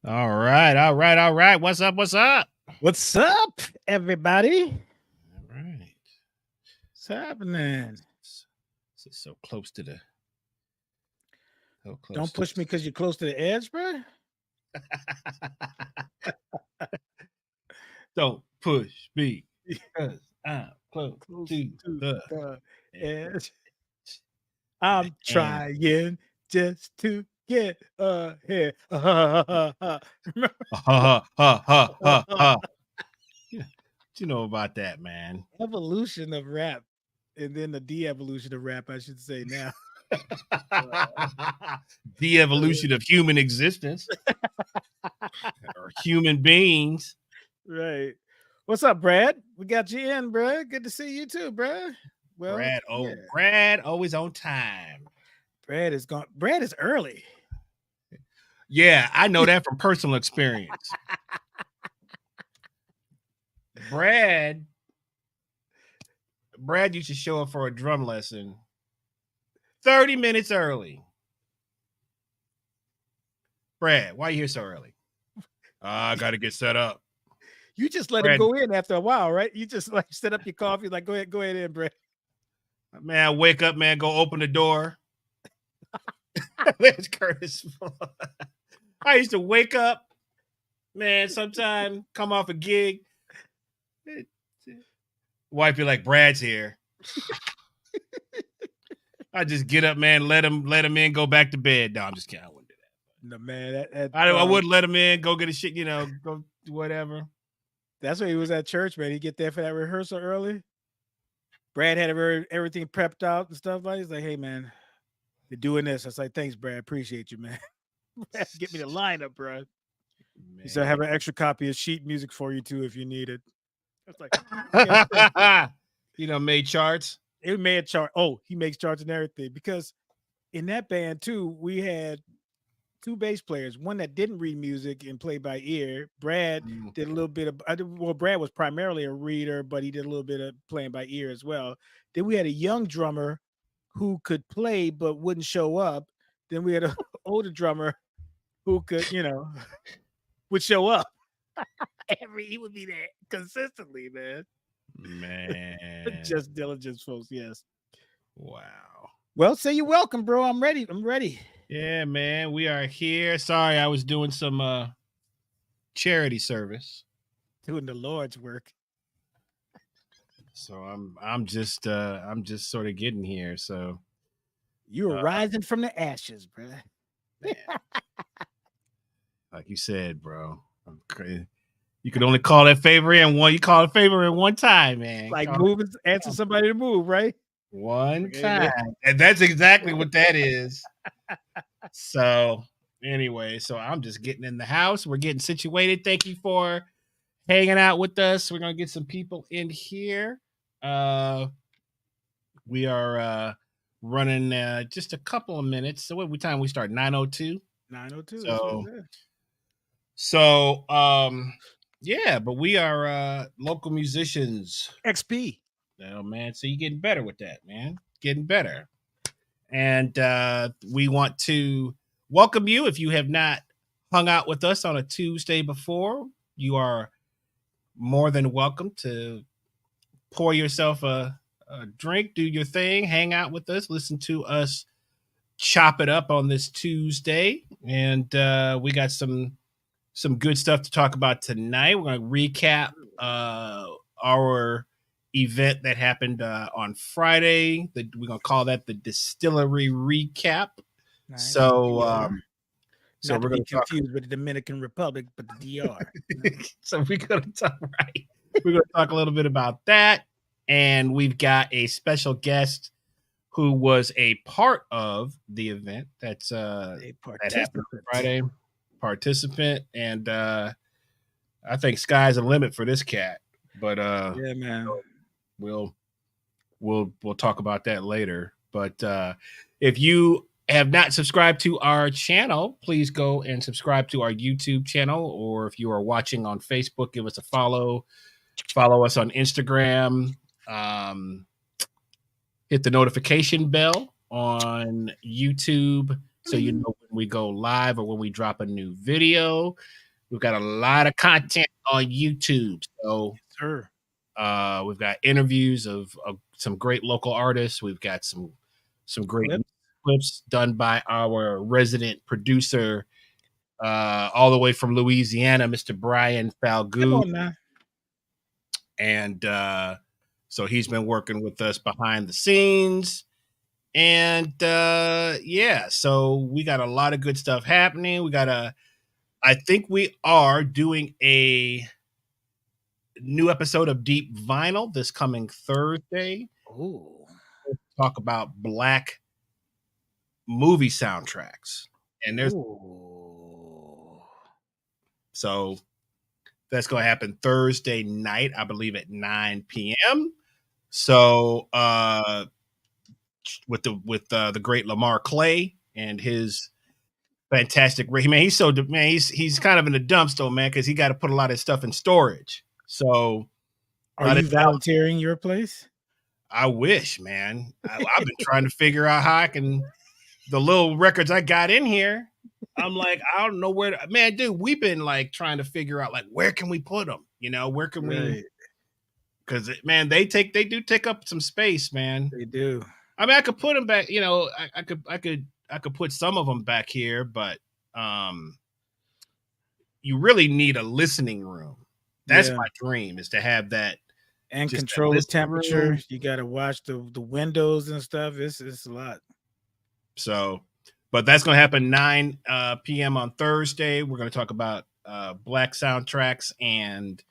All right. What's up? What's up, everybody? All right. What's happening? This is so close to the. So close Don't push me because you're close to the edge, bro. Don't push me because I'm close to the edge. I'm trying just to get ahead. What you know about that, man? Evolution of rap, and then the de-evolution of rap, I should say now. The evolution of human existence or human beings. Right. What's up, Brad? We got you in, Brad. Good to see you too, Brad. Well, Brad, always on time. Brad is gone. Brad is early. Yeah, I know that from personal experience. Brad used to show up for a drum lesson 30 minutes early. Brad, why are you here so early? I got to get set up. You just let him go in after a while, right? You just like set up your coffee, like go ahead in, Brad. Man, wake up, man, go open the door. There's Curtis. I used to wake up, man, sometime come off a gig. Wife be like, Brad's here. I just get up, man, let him in, go back to bed. No, I'm just kidding. I wouldn't do that. No, man. I wouldn't let him in, go get a shit, go whatever. That's why he was at church, man. He get there for that rehearsal early. Brad had everything prepped out and stuff like. He's like, "Hey, man, you're doing this." I was like, "Thanks, Brad. Appreciate you, man." Get me the lineup, bro. He said, "I have an extra copy of sheet music for you too, if you need it." I was like, made charts. It made chart. Oh, he makes charts and everything, because in that band too, we had two bass players, one that didn't read music and play by ear. Brad did a little bit of, Brad was primarily a reader, but he did a little bit of playing by ear as well. Then we had a young drummer who could play but wouldn't show up. Then we had an older drummer who could, would show up. He would be there consistently, man. Just diligence, folks. Yes. Wow. Well, say you're welcome, bro. I'm ready. Yeah, man. We are here. Sorry, I was doing some charity service. Doing the Lord's work. So I'm just sort of getting here. So you were rising from the ashes, bro. Like you said, bro. You could only call that favor in one. You call it favor in one time, man. Like moving, answer somebody to move, right? One time. And that's exactly what that is. So anyway, so I'm just getting in the house. We're getting situated. Thank you for hanging out with us. We're going to get some people in here. We are running just a couple of minutes. So what time we start? 9:02? 9:02. So yeah, but we are local musicians. XP. Oh, man. So you're getting better with that, man. Getting better. And we want to welcome you. If you have not hung out with us on a Tuesday before, you are more than welcome to pour yourself a drink, do your thing, hang out with us, listen to us chop it up on this Tuesday. And we got some good stuff to talk about tonight. We're going to recap our event that happened on Friday. We're going to call that the Distillery Recap. Nice. So not to be confused with the Dominican Republic, but the DR. So we're going to talk We're going to talk a little bit about that. And we've got a special guest who was a part of the event that happened on Friday. Participant, and I think sky's the limit for this cat. But yeah, man, we'll talk about that later. But if you have not subscribed to our channel, please go and subscribe to our YouTube channel, or if you are watching on Facebook, give us a follow. Follow us on Instagram. Hit the notification bell on YouTube so you know when we go live or when we drop a new video. We've got a lot of content on YouTube. So Sure. we've got interviews of some great local artists. We've got some great Clip. clips done by our resident producer, all the way from Louisiana, Mr. Brian Come Falgood. on now. And so he's been working with us behind the scenes. And yeah, so we got a lot of good stuff happening. I think we are doing a new episode of Deep Vinyl this coming Thursday. Oh. Talk about Black movie soundtracks. And there's Ooh. so that's going to happen Thursday night, I believe at 9 p.m. So with the great Lamar Clay and his fantastic man, he's kind of in the dumps though, man, because he got to put a lot of stuff in storage. So Are you volunteering your place? I wish, man. I've been trying to figure out how I can. The little records I got in here, I'm like, I don't know where to, man, dude, we've been like trying to figure out like where can we put them? You know, where can we? Because man, they do take up some space, man. They do. I mean, I could put them back. You know, I could put some of them back here, but you really need a listening room. That's my dream, is to have that and control the temperature. Room. You got to watch the windows and stuff. It's a lot. So, but that's going to happen 9 p.m. on Thursday. We're going to talk about Black soundtracks and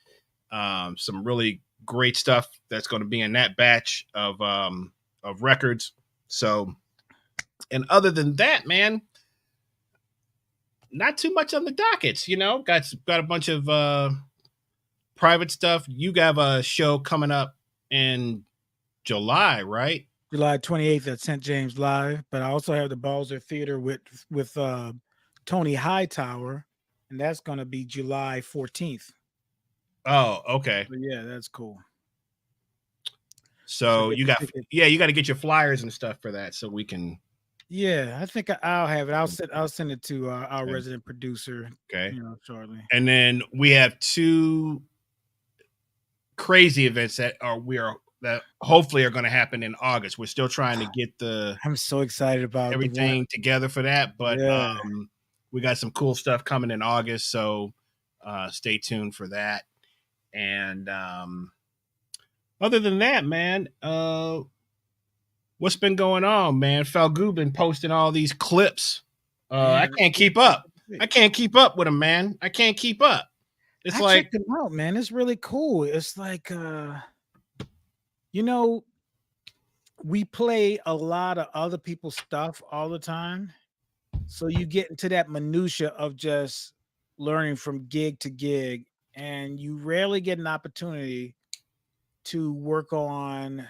some really great stuff that's going to be in that batch of records. So, and other than that, man, not too much on the dockets. You know, got a bunch of private stuff. You have a show coming up in July, right? July 28th at St. James Live, but I also have the Balzer Theater with Tony Hightower, and that's going to be July 14th. Oh, okay. But yeah, that's cool. So you got to get your flyers and stuff for that, so we can. Yeah, I think I'll have it. I'll send it to our resident producer. Okay, shortly. And then we have 2 crazy events that hopefully are going to happen in August. We're still trying to get I'm so excited about everything together for that, but we got some cool stuff coming in August, so stay tuned for that. And other than that, man, what's been going on, man? Falgood been posting all these clips. I can't keep up. I can't keep up with them, man. I can't keep up. It's checked them out, man. It's really cool. It's like, we play a lot of other people's stuff all the time. So you get into that minutia of just learning from gig to gig, and you rarely get an opportunity to work on,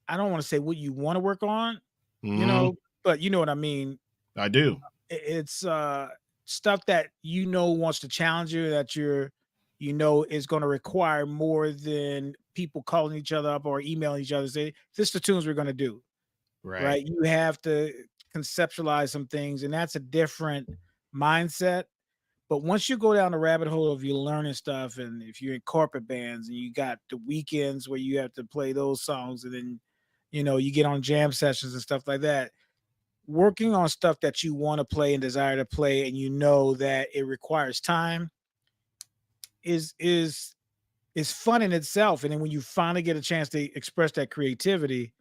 I don't want to say what you want to work on, but you know what I mean. I do. It's stuff that wants to challenge you, that is going to require more than people calling each other up or emailing each other, say, this is the tunes we're going to do. Right. You have to conceptualize some things, and that's a different mindset. But once you go down the rabbit hole of you learning stuff, and if you're in corporate bands and you got the weekends where you have to play those songs, and then you get on jam sessions and stuff like that, working on stuff that you want to play and desire to play, and that it requires time, is fun in itself. And then when you finally get a chance to express that creativity,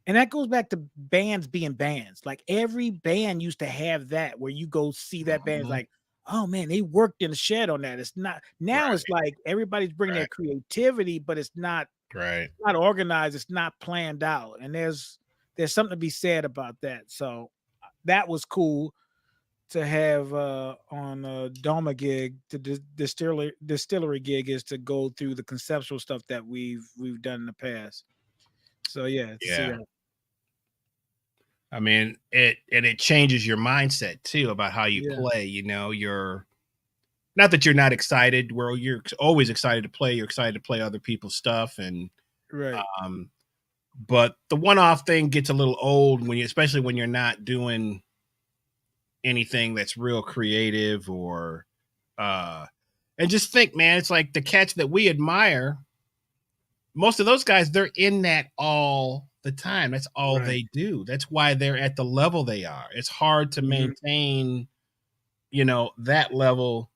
and that goes back to bands being bands. Like every band used to have that, where you go see that band, it's like, oh man, they worked in the shed on that. It's not now. It's like everybody's bringing their creativity, but it's not not organized. It's not planned out. And there's something to be said about that. So that was cool to have on a DOMA gig, the distillery gig, is to go through the conceptual stuff that we've done in the past. So yeah. I mean, it changes your mindset too about how you play. You're not that you're not excited. Where you're always excited to play. You're excited to play other people's stuff, and but the one-off thing gets a little old especially when you're not doing anything that's real creative or and just think, man, it's like the cats that we admire, most of those guys, they're in that all the time. That's all they do. That's why they're at the level they are. It's hard to maintain, that level,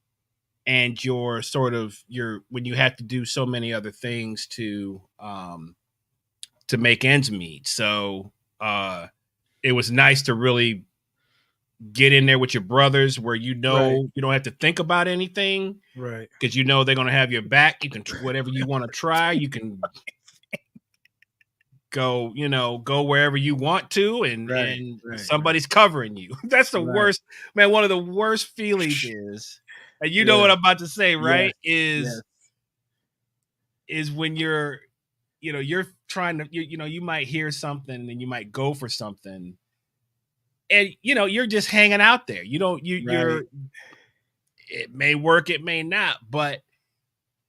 and your sort of when you have to do so many other things to make ends meet. So it was nice to really get in there with your brothers where you don't have to think about anything, right? Because they're going to have your back. You can whatever you want to try. You can go wherever you want to, and somebody's covering you. That's the worst, man. One of the worst feelings is, and you know what I'm about to say, right? Is when you're trying to, you might hear something and you might go for something, and you're just hanging out there. You're it may work, it may not, but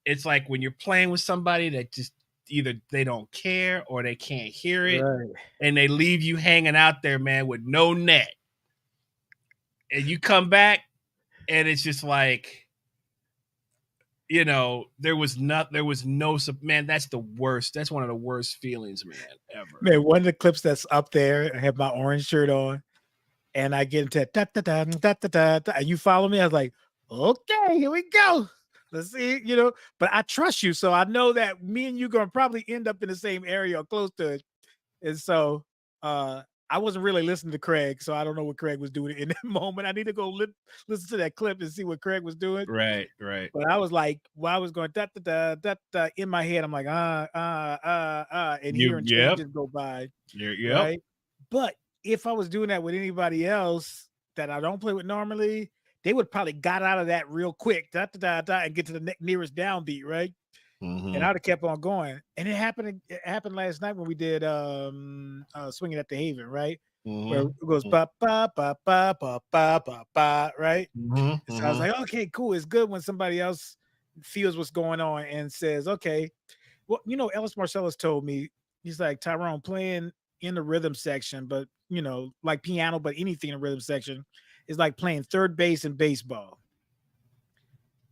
it's like when you're playing with somebody that just either they don't care or they can't hear it, and they leave you hanging out there, man, with no net, and you come back and it's just like, there was no, man, that's the worst. That's one of the worst feelings, man, ever. Man, one of the clips that's up there, I have my orange shirt on, and I get into da, da, da, da, da, da, da, and you follow me. I was like, okay, here we go. Let's see, but I trust you. So I know that me and you going to probably end up in the same area or close to it. And so I wasn't really listening to Craig. So I don't know what Craig was doing in that moment. I need to go listen to that clip and see what Craig was doing. Right. But I was like, while I was going da, da, da, da, da, in my head, I'm like, and hearing changes go by. Right. But if I was doing that with anybody else that I don't play with normally, they would probably got out of that real quick, da, da, da, da, and get to the nearest downbeat, right? Mm-hmm. And I'd have kept on going. And it happened last night when we did Swinging at the Haven, right? Mm-hmm. Where it goes ba ba ba ba ba ba ba ba, right? Mm-hmm. So I was like, okay, cool. It's good when somebody else feels what's going on and says, okay. Well, Ellis Marcellus told me, he's like, Tyrone, playing in the rhythm section, but like piano, but anything in the rhythm section is like playing third base in baseball.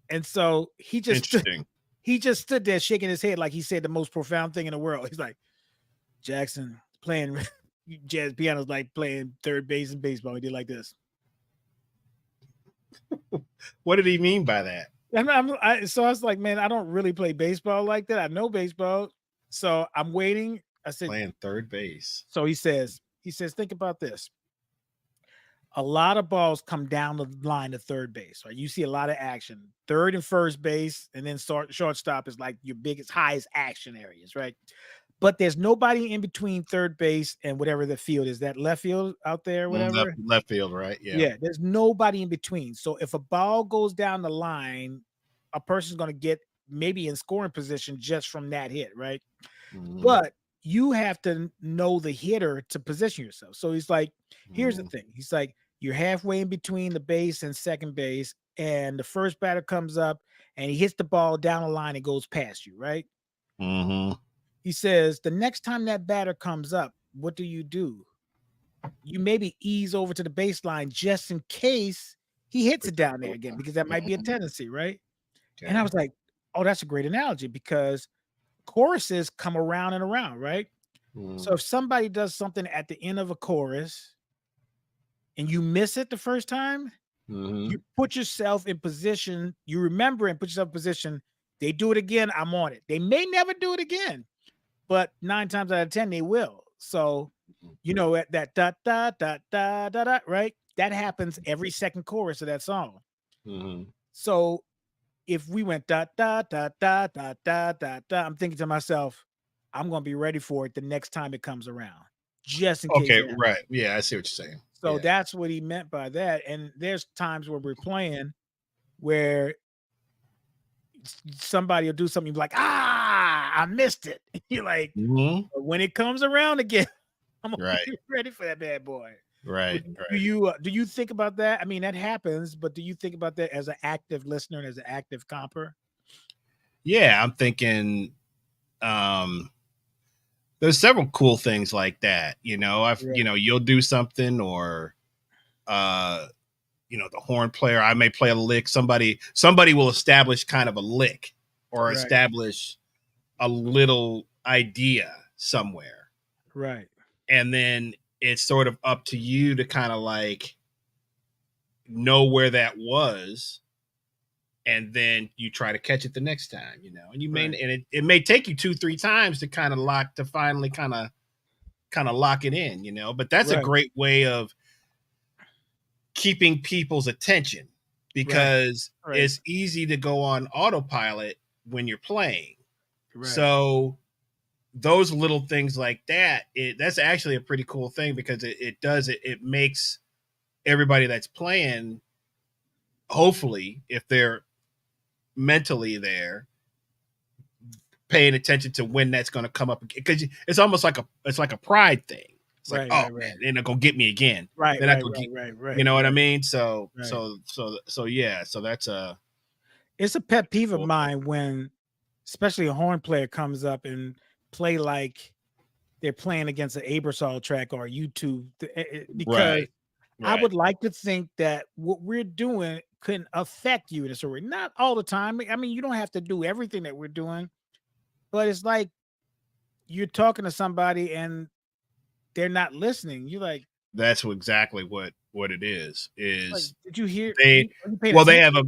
And so he just stood there shaking his head like he said the most profound thing in the world. He's like, Jackson, playing jazz piano is like playing third base in baseball. He did like this. What did he mean by that? So I was like, man, I don't really play baseball like that. I know baseball. So I'm waiting. I said, playing third base. So he says, think about this. A lot of balls come down the line to third base, right? You see a lot of action. Third and first base, and then shortstop is like your biggest, highest action areas, right? But there's nobody in between third base and whatever the field is. That left field out there, whatever. Left field, right? Yeah. There's nobody in between. So if a ball goes down the line, a person's going to get maybe in scoring position just from that hit, right? Mm-hmm. But you have to know the hitter to position yourself. So he's like, here's the thing. He's like, you're halfway in between the base and second base, and the first batter comes up and he hits the ball down the line and goes past you, right? Mm-hmm. He says, the next time that batter comes up, what do? You maybe ease over to the baseline just in case he hits it down there again, because that might be a tendency, right? Okay. And I was like, oh, that's a great analogy, because choruses come around and around, right? So if somebody does something at the end of a chorus and you miss it the first time, you put yourself in position, you remember and put yourself in position, they do it again, I'm on it. They may never do it again, but 9 times out of 10, they will. So, at that da da da da da da, right? That happens every second chorus of that song. So if we went da da da da da da da da, I'm thinking to myself, I'm gonna be ready for it the next time it comes around, just in case. Okay, right. Yeah, I see what you're saying. So that's what he meant by that. And there's times where we're playing where somebody will do something like, I missed it. You're like, when it comes around again, I'm gonna be ready for that bad boy. Right. Do you think about that? I mean, that happens, but do you think about that as an active listener and as an active comper? Yeah, I'm thinking there's several cool things like that. You'll do something, or the horn player, I may play a lick. Somebody will establish kind of a lick or establish a little idea somewhere. Right. And then it's sort of up to you to kind of like know where that was. And then you try to catch it the next time, and you may, and it may take you 2-3 times to kind of finally kind of lock it in, but that's a great way of keeping people's attention, because it's easy to go on autopilot when you're playing. So those little things like that, that's actually a pretty cool thing, because it makes everybody that's playing, hopefully, if they're mentally there, paying attention to when that's going to come up, because it's almost like a pride thing. It's like, man, they're not gonna get me again. Right. You know what I mean? So yeah. So that's it's a pet peeve of mine when, especially a horn player comes up and play like they're playing against an Abersol track or YouTube, because I would like to think that what we're doing can affect you in a certain way. Not all the time. I mean, you don't have to do everything that we're doing, but it's like you're talking to somebody and they're not listening. You're like, that's exactly what it is. Like, did you hear? They have a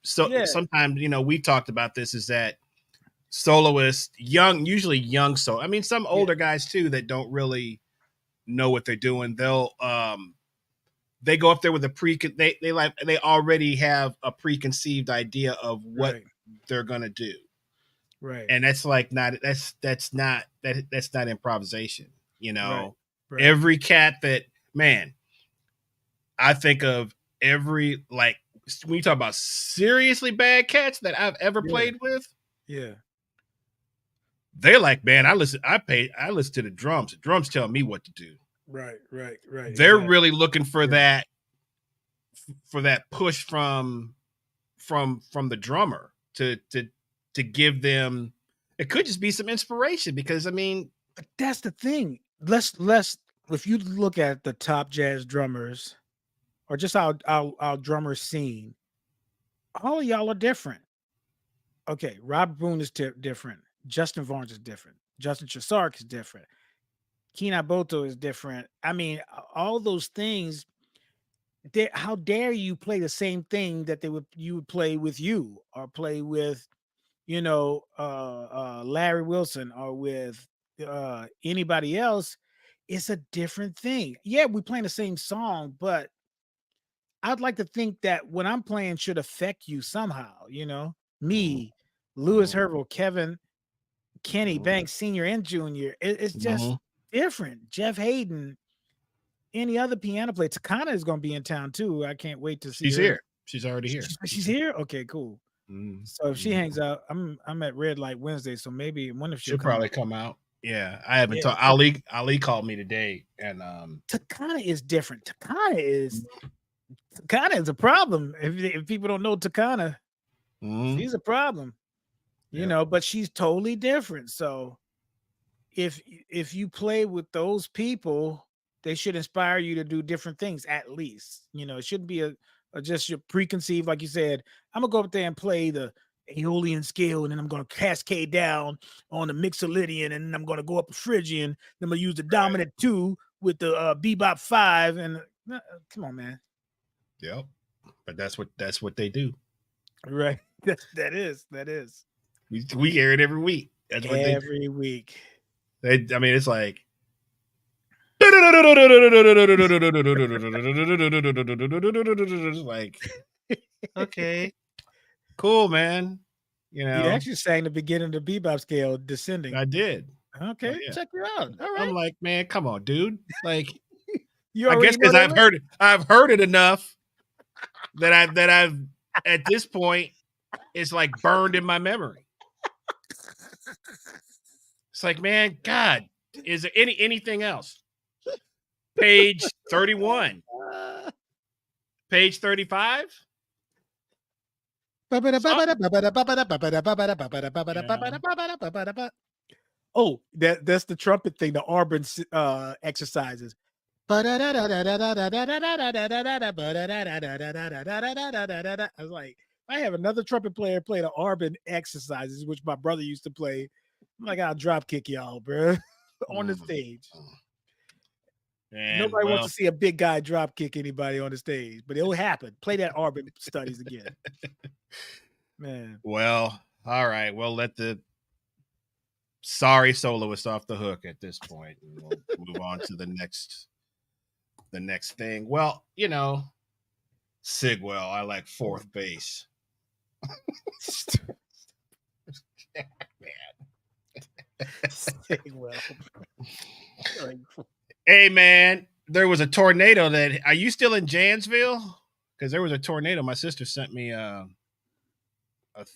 sometimes, we talked about this, is that soloists, usually young I mean, some older guys too that don't really know what they're doing. They'll they go up there with they already have a preconceived idea of what they're gonna do. Right. And that's like that's not improvisation, Every cat that, man, I think of every, like, when you talk about seriously bad cats that I've ever played with, they're like, man, I listen to the drums. The drums tell me what to do. Right. They're really looking for that push from the drummer to give them. It could just be some inspiration, because I mean, but that's the thing. Let's if you look at the top jazz drummers, or just our drummer scene, all of y'all are different. Okay, Rob Boone is different. Justin Barnes is different. Justin Chasark is different. Kina Boto is different. I mean, all those things. How dare you play the same thing that you would play with you, or play with, Larry Wilson, or with anybody else? It's a different thing. Yeah, we're playing the same song, but I'd like to think that what I'm playing should affect you somehow. Me, Louis Hervel, Kenny Banks Sr. and Jr. It's just different. Jeff Hayden, any other piano player. Takana is going to be in town too. I can't wait to see her. She's here. She's already here. She's here? Okay, cool. So if she hangs out, I'm at Red Light Wednesday, so maybe one of she'll probably come out. Yeah, I haven't talked. Ali called me today, and Takana is different. Takana is a problem. If people don't know Takana, she's a problem. But she's totally different. So if you play with those people, they should inspire you to do different things, at least. It shouldn't be just your preconceived, like you said, I'm gonna go up there and play the Aeolian scale, and then I'm gonna cascade down on the Mixolydian, and then I'm gonna go up a Phrygian, then I'm gonna use the dominant 2 with the bebop 5, and come on, man. Yep. But that's what they do. Right. That is. We hear it every week. That's what every week. I mean, it's like like, okay, cool, man. You actually sang the beginning of the bebop scale descending. I did. Okay, check you out. All right. I'm like, man, come on, dude. Like, I guess because I've heard it enough that I've at this point, it's like burned in my memory. It's like, man, God, is there anything else? Page 31. Page 35. Oh, that's the trumpet thing, the Auburn exercises. was like, I have another trumpet player play the Arbin exercises, which my brother used to play. I'm like, I'll drop kick y'all, bro, on the stage. And Nobody wants well, to see a big guy drop kick anybody on the stage, but it'll happen. Play that Arbin studies again, man. well, all right. We'll let the sorry soloist off the hook at this point, and we'll move on to the next thing. Well, Sigwell, I like fourth base. Sigwell. Hey man, there was a tornado that. Are you still in Janesville? Because there was a tornado. My sister sent me a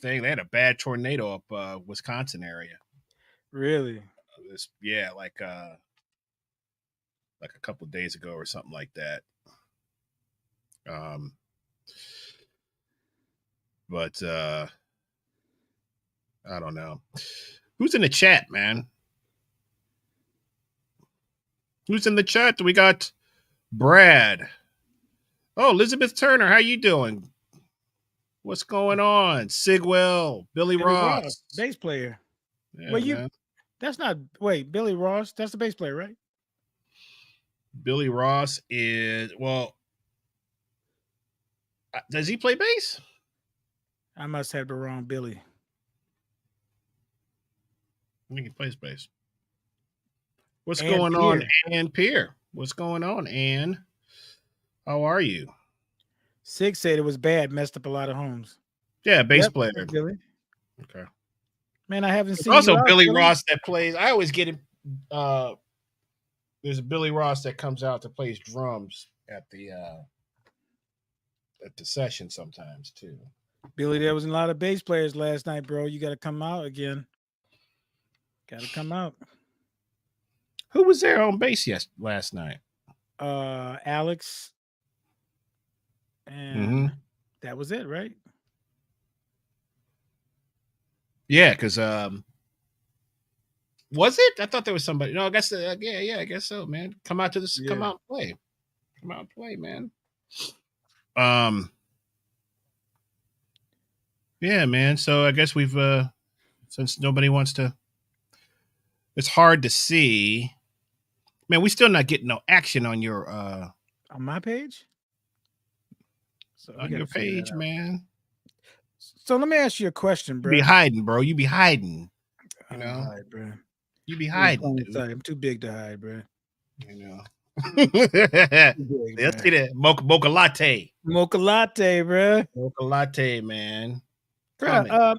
thing. They had a bad tornado up Wisconsin area. Really? Yeah, like a couple of days ago or something like that. But I don't know. Who's in the chat, man? Who's in the chat? We got Brad. Oh, Elizabeth Turner, how you doing? What's going on? Sigwell, Billy Ross, bass player. Yeah, well, man. That's not. Wait, Billy Ross. That's the bass player, right? Billy Ross is does he play bass? I must have the wrong Billy. I think he plays bass. What's going on, Ann Pierre? What's going on, Ann? How are you? Sig said it was bad, messed up a lot of homes. Yeah, bass player. Billy. Okay. Man, I haven't seen. Also, Billy Ross that plays. I always get him. There's a Billy Ross that comes out to plays drums at the session sometimes too. Billy, there was a lot of bass players last night, bro. You got to come out again. Got to come out. Who was there on bass last night? Alex. And that was it, right? Yeah, because was it? I thought there was somebody. No, I guess yeah, I guess so, man. Come out to come out and play. Come out and play, man. Yeah, man. So I guess we've since nobody wants to, it's hard to see. Man, we still not getting no action on your on my page. So on your page, man. So let me ask you a question, bro. You be hiding, bro. You be hiding. You know, hide, bro. You be hiding. Dude. I'm too big to hide, bro. You know. Let's see that mocha latte. Mocha latte, bro. Mocha latte, man. Bro,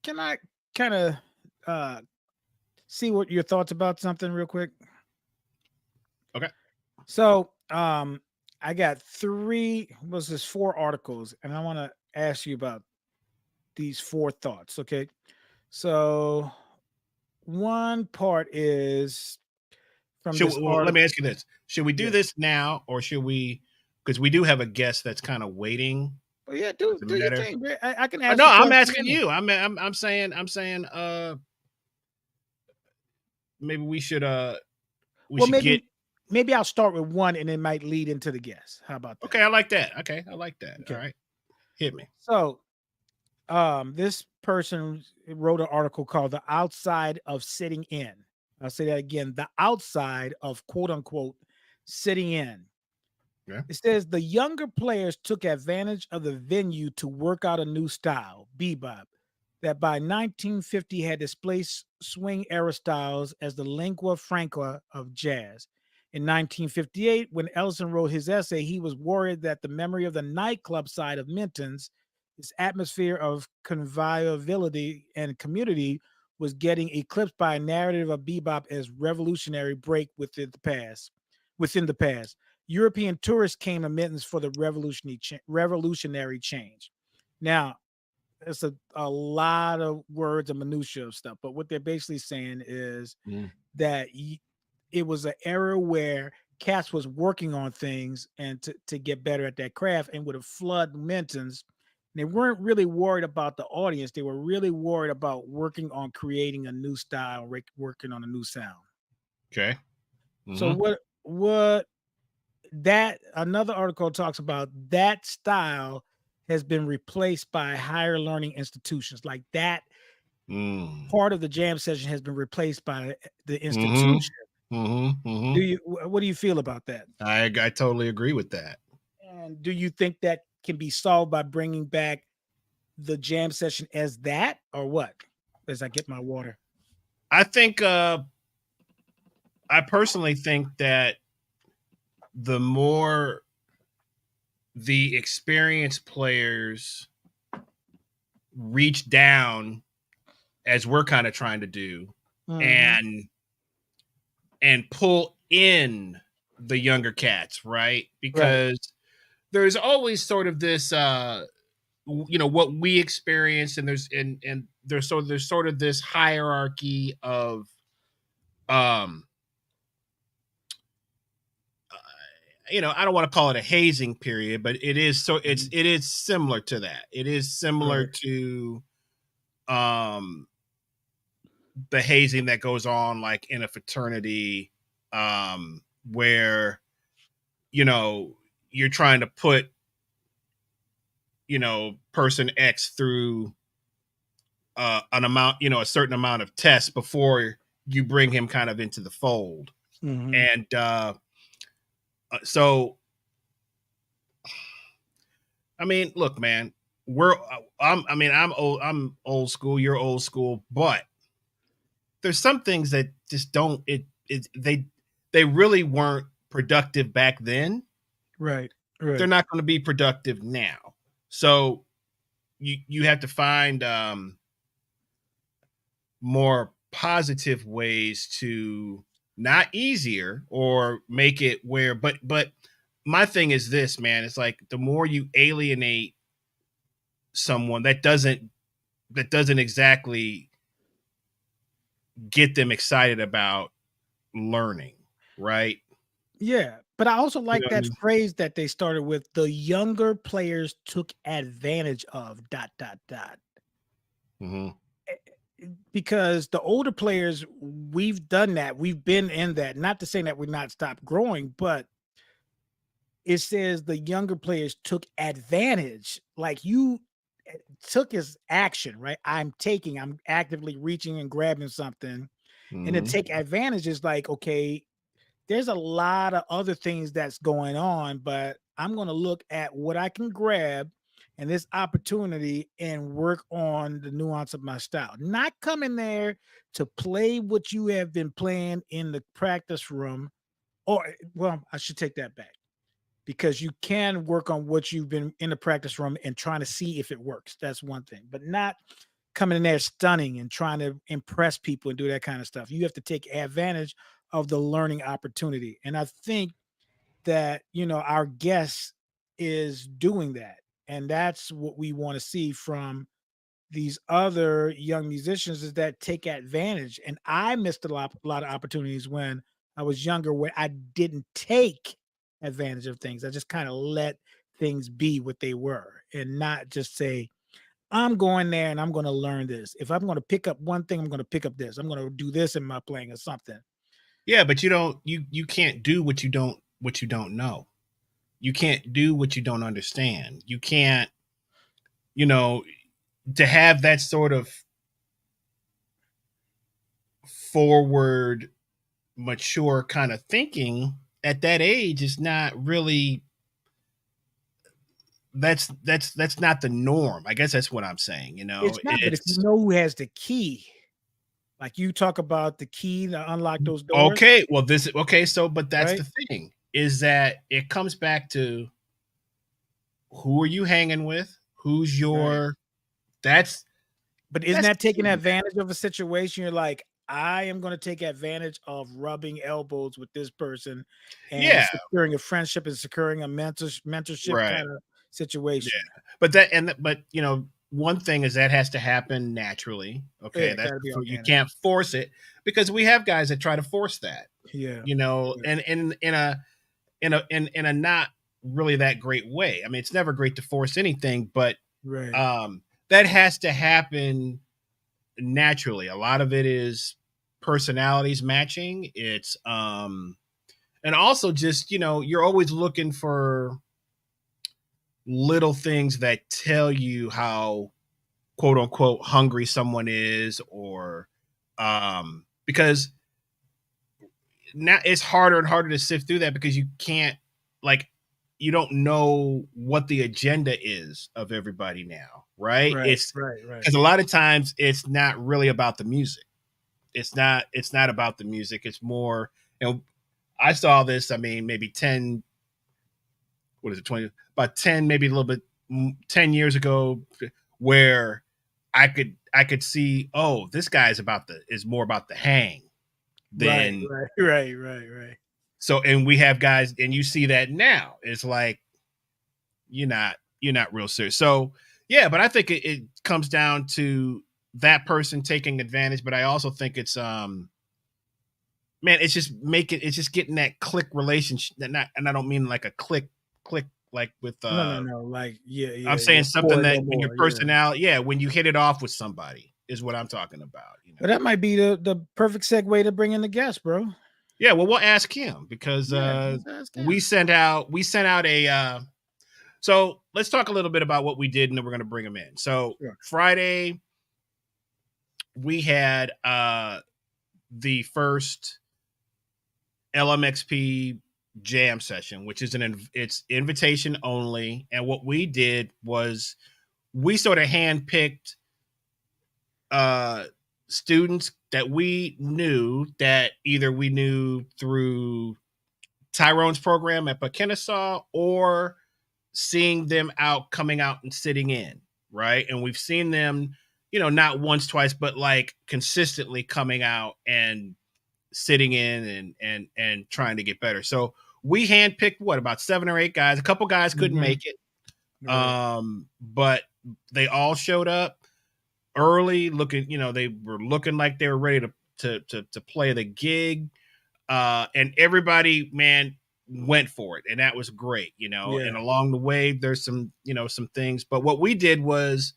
can I kind of see what your thoughts about something real quick? Okay. So, I got 4 articles, and I want to ask you about these 4 thoughts. Okay. So one part is from let me ask you this. Should we do this now, or should we, because we do have a guest that's kind of waiting. Well, yeah, do your thing, bro. I can ask. No, I'm asking you. I'm saying maybe we should maybe I'll start with one and it might lead into the guest. How about that? Okay, I like that. Okay. All right. Hit me. So this person wrote an article called "The Outside of Sitting In." I'll say that again: the outside of "quote unquote" sitting in. Yeah. It says the younger players took advantage of the venue to work out a new style, bebop, that by 1950 had displaced swing era styles as the lingua franca of jazz. In 1958, when Ellison wrote his essay, he was worried that the memory of the nightclub side of Minton's, its atmosphere of conviviality and community, was getting eclipsed by a narrative of bebop as revolutionary break within the past. European tourists came to Minton's for the revolutionary change. Now, it's a lot of words and minutia of stuff, but what they're basically saying is that it was an era where cats was working on things and to get better at that craft, and would have flooded Minton's. They weren't really worried about the audience. They were really worried about working on creating a new style, working on a new sound. Okay. So what that another article talks about, that style has been replaced by higher learning institutions. Like that Mm. part of the jam session has been replaced by the Mm-hmm. institution. Mm-hmm. Do Mm-hmm. you what do you feel about that? I totally agree with that. And do you think that can be solved by bringing back the jam session as that, or what? As I get my water. I think I personally think that the more the experienced players reach down, as we're kind of trying to do, Mhm. and pull in the younger cats, right? Right. Because there's always sort of this what we experience, and there's sort of this hierarchy of um I don't want to call it a hazing period, but it is similar to that. It is similar Right. to um the hazing that goes on like in a fraternity, where you know you're trying to put person X through a certain amount of tests before you bring him kind of into the fold. Mhm. And so I mean, look, man, I'm old school, you're old school, but there's some things that just don't they really weren't productive back then. Right. They're Right. not going to be productive now. So you have to find more positive ways to, not easier, or make it where, but my thing is this, man, it's like the more you alienate someone, that doesn't exactly get them excited about learning, right? Yeah, but I also You like know what I that mean? phrase that they started with, "The younger players took advantage of dot dot dot." Hmm. Because the older players, we've done that. We've been in that. Not to say that we're not stopped growing, but it says the younger players took advantage. Like you took as action, right? I'm actively reaching and grabbing something. And to Hmm. take advantage is like, okay, there's a lot of other things that's going on, but I'm going to look at what I can grab and this opportunity and work on the nuance of my style. Not coming there to play what you have been playing in the practice room, or, well, I should take that back, because you can work on what you've been in the practice room and trying to see if it works. That's one thing, but not coming in there stunning and trying to impress people and do that kind of stuff. You have to take advantage of the learning opportunity. And I think that, our guest is doing that. And that's what we want to see from these other young musicians, is that take advantage. And I missed a lot of opportunities when I was younger, where I didn't take advantage of things. I just kind of let things be what they were and not just say, I'm going there and I'm going to learn this. If I'm going to pick up one thing, I'm going to pick up this. I'm going to do this in my playing or something. Yeah, but you can't do what you don't know. You can't do what you don't understand. You can't, you know, to have that sort of forward, mature kind of thinking at that age is not really, that's not the norm. I guess that's what I'm saying, It's not, but if you It's know who has the key, like you talk about the key to unlock those doors, okay. Well, so but that's right? the thing, is that it comes back to who are you hanging with? Who's Right. your that's But isn't that's that the taking key, man. advantage of a situation? You're like, I am going to take advantage of rubbing elbows with this person and Yeah, securing a friendship and securing a mentorship right. kind of situation. Yeah. But one thing is that has to happen naturally. Yeah, Okay. it gotta be You organic. can't force it, because we have guys that try to force that, Yeah. Yeah. and in a not really that great way. I mean, it's never great to force anything, but Right. um that has to happen naturally. A lot of it is personalities matching. It's and also just, you're always looking for little things that tell you how quote unquote hungry someone is, or because now it's harder and harder to sift through that, because you can't, like, you don't know what the agenda is of everybody now, right? Right, It's right, right. because a lot of times it's not really about the music. It's not about the music. It's more, I saw this, I mean, maybe 10, what is it, 20, about 10, maybe a little bit, 10 years ago, where I could see, oh, this guy is more about the hang Right, than. right, right, right, right. So, and we have guys, and you see that now. It's like you're not real serious. So yeah, but I think it comes down to that person taking advantage. But I also think it's man, it's just getting that click relationship. And I don't mean like a click like with No. Like, yeah, I'm yeah, yeah. saying something More, that no when your more. Yeah. personality, yeah, when you hit it off with somebody is what I'm talking about. But that might be the perfect segue to bring in the guest, bro. Yeah, well, we'll ask him, because Yeah, let's ask we him. sent out a so let's talk a little bit about what we did, and then we're going to bring him in. So Sure. Friday we had the first LMXP Jam Session, which is it's invitation only. And what we did was we sort of handpicked uh, students that we knew, that either we knew through Tyrone's program at Kennesaw, or seeing them coming out and sitting in, right? And we've seen them, not once, twice, but like consistently coming out and sitting in and trying to get better. So we handpicked about 7 or 8 guys. A couple guys couldn't Mhm. make it, Right. but they all showed up early, looking. They were looking like they were ready to play the gig, and everybody, man, went for it, and that was great. Yeah. And along the way, there's some things, but what we did was,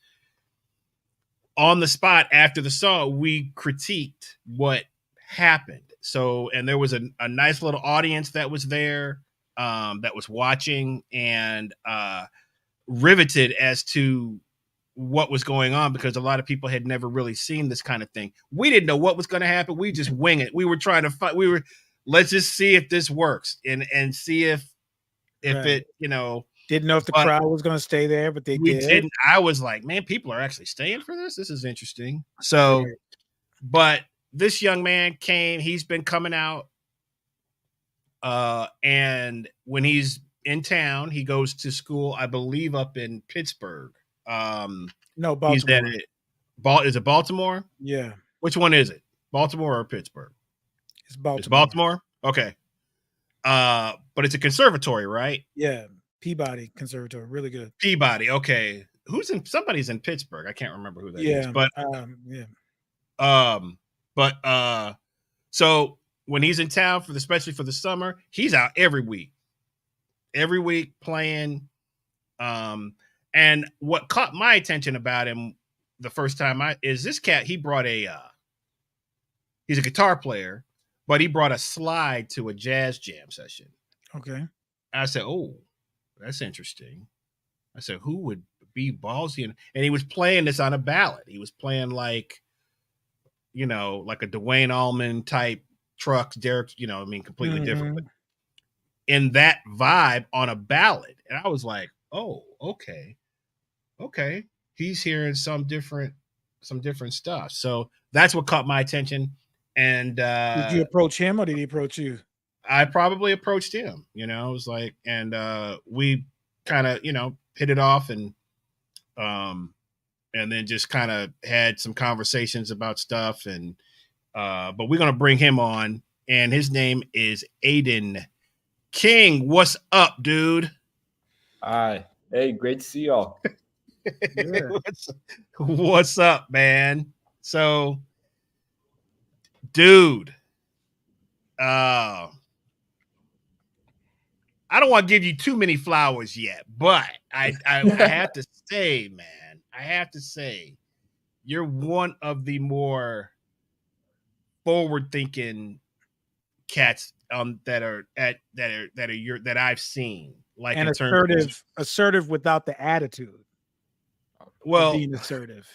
on the spot after the song, we critiqued what happened. So, and there was a nice little audience that was there, that was watching, and riveted as to what was going on, because a lot of people had never really seen this kind of thing. We didn't know what was going to happen. We just wing it. We were trying to fight. Let's just see if this works, and see if Right. it, Didn't know if the but crowd was going to stay there, but they we did. didn't. I was like, man, people are actually staying for this. This is interesting. So, Right. but this young man came. He's been coming out, and when he's in town, he goes to school, I believe, up in Pittsburgh. No, He's at Baltimore. it. Is it Baltimore? Yeah, Which one is it? Baltimore or Pittsburgh? it's It's Baltimore. Baltimore. Okay. But it's a conservatory, right? Yeah, Peabody Conservatory, really good. Peabody. Okay. Somebody's in Pittsburgh. I can't remember who that is. Yeah, But yeah. um, but so when he's in town, especially for the summer, he's out every week playing. And what caught my attention about him the first time is this cat. He brought he's a guitar player, but he brought a slide to a jazz jam session. Okay. I said, "Oh, that's interesting." I said, "Who would be ballsy?" And he was playing this on a ballad. He was playing like, like a Dwayne Allman type trucks, Derek. I mean, completely different, but Mhm. in that vibe on a ballad. And I was like, "Oh, okay, okay." He's hearing some different stuff. So that's what caught my attention. And Did you approach him or did he approach you? I probably approached him. I was like, and we kind of, hit it off, um, and then just kind of had some conversations about stuff. And but we're gonna bring him on, and his name is Aidan King. What's up, dude? Hi. Hey, great to see y'all. Yeah. what's up, man? So, dude, uh, I don't want to give you too many flowers yet, but I have to say, man, I have to say, you're one of the more forward thinking cats that I've seen, like And in terms assertive without the attitude of well, being assertive.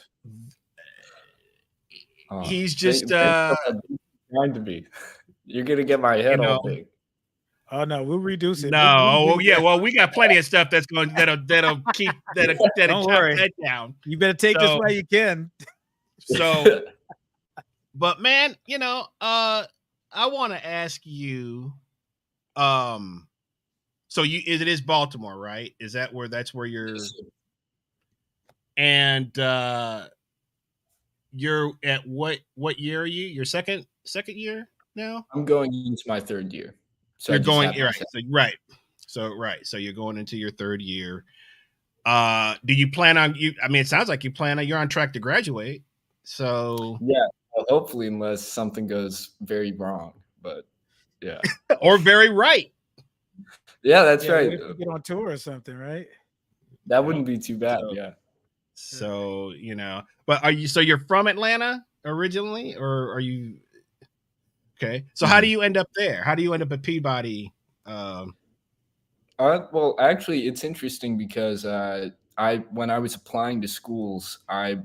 he's just trying to be. You're gonna get my head all big. Oh no, we'll reduce it. No, yeah, well, we got plenty of stuff that'll keep that'll Don't chop worry. that down. You better take this while you can. So, but man, I want to ask you, so it is Baltimore, right? Is that's where you're? And you're at what year are you? Your second year now? I'm going into my third year. So you're going right. So you're going into your third year. Do you plan on it sounds like you're on track to graduate. So yeah, well, hopefully, unless something goes very wrong, but yeah. Or very right. Yeah, that's right. If you get on tour or something, right? That wouldn't be too bad. So, but you're from Atlanta originally, or are you okay? So how do you end up there? How do you end up at Peabody? Well, actually, it's interesting because when I was applying to schools, I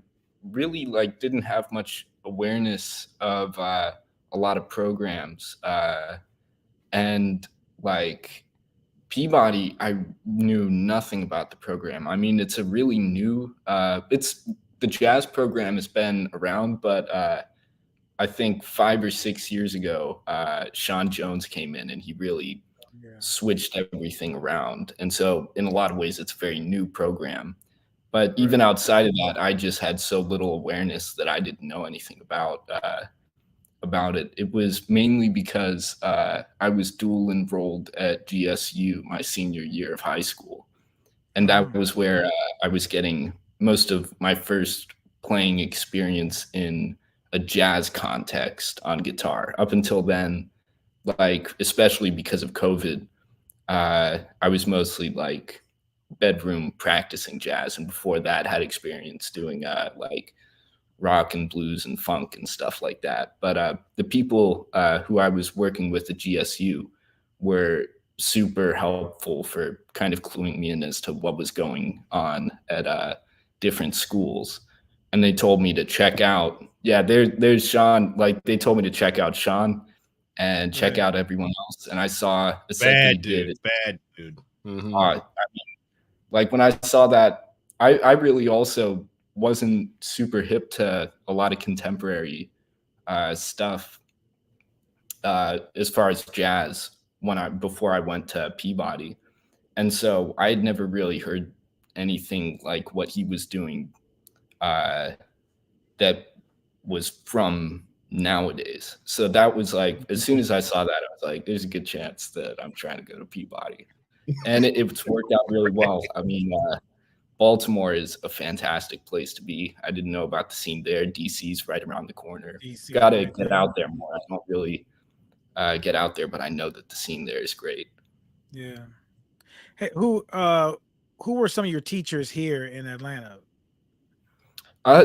really didn't have much awareness of a lot of programs, and Peabody, I knew nothing about the program. I mean, it's a really new. The jazz program has been around, but I think 5 or 6 years ago, Sean Jones came in and he really switched everything around. And so in a lot of ways, it's a very new program. But even outside of that, I just had so little awareness that I didn't know anything about it. It was mainly because I was dual enrolled at GSU my senior year of high school. And that was where I was getting most of my first playing experience in a jazz context on guitar. Up until then, especially because of COVID, I was mostly bedroom practicing jazz. And before that, had experience doing rock and blues and funk and stuff like that. But the people who I was working with at GSU were super helpful for kind of cluing me in as to what was going on at different schools. And they told me to check out, there's Sean. They told me to check out Sean and check out everyone else. And I saw a bad dude. Mm-hmm. I mean, when I saw that, I really also wasn't super hip to a lot of contemporary stuff as far as jazz before I went to Peabody. And so I had never really heard anything like what he was doing that was from nowadays. So that was as soon as I saw that, I was like, there's a good chance that I'm trying to go to Peabody. And it's worked out really well. I mean, Baltimore is a fantastic place to be. I didn't know about the scene there. DC's right around the corner. Got to get out there more. I don't really get out there, but I know that the scene there is great. Yeah. Hey, who were some of your teachers here in Atlanta?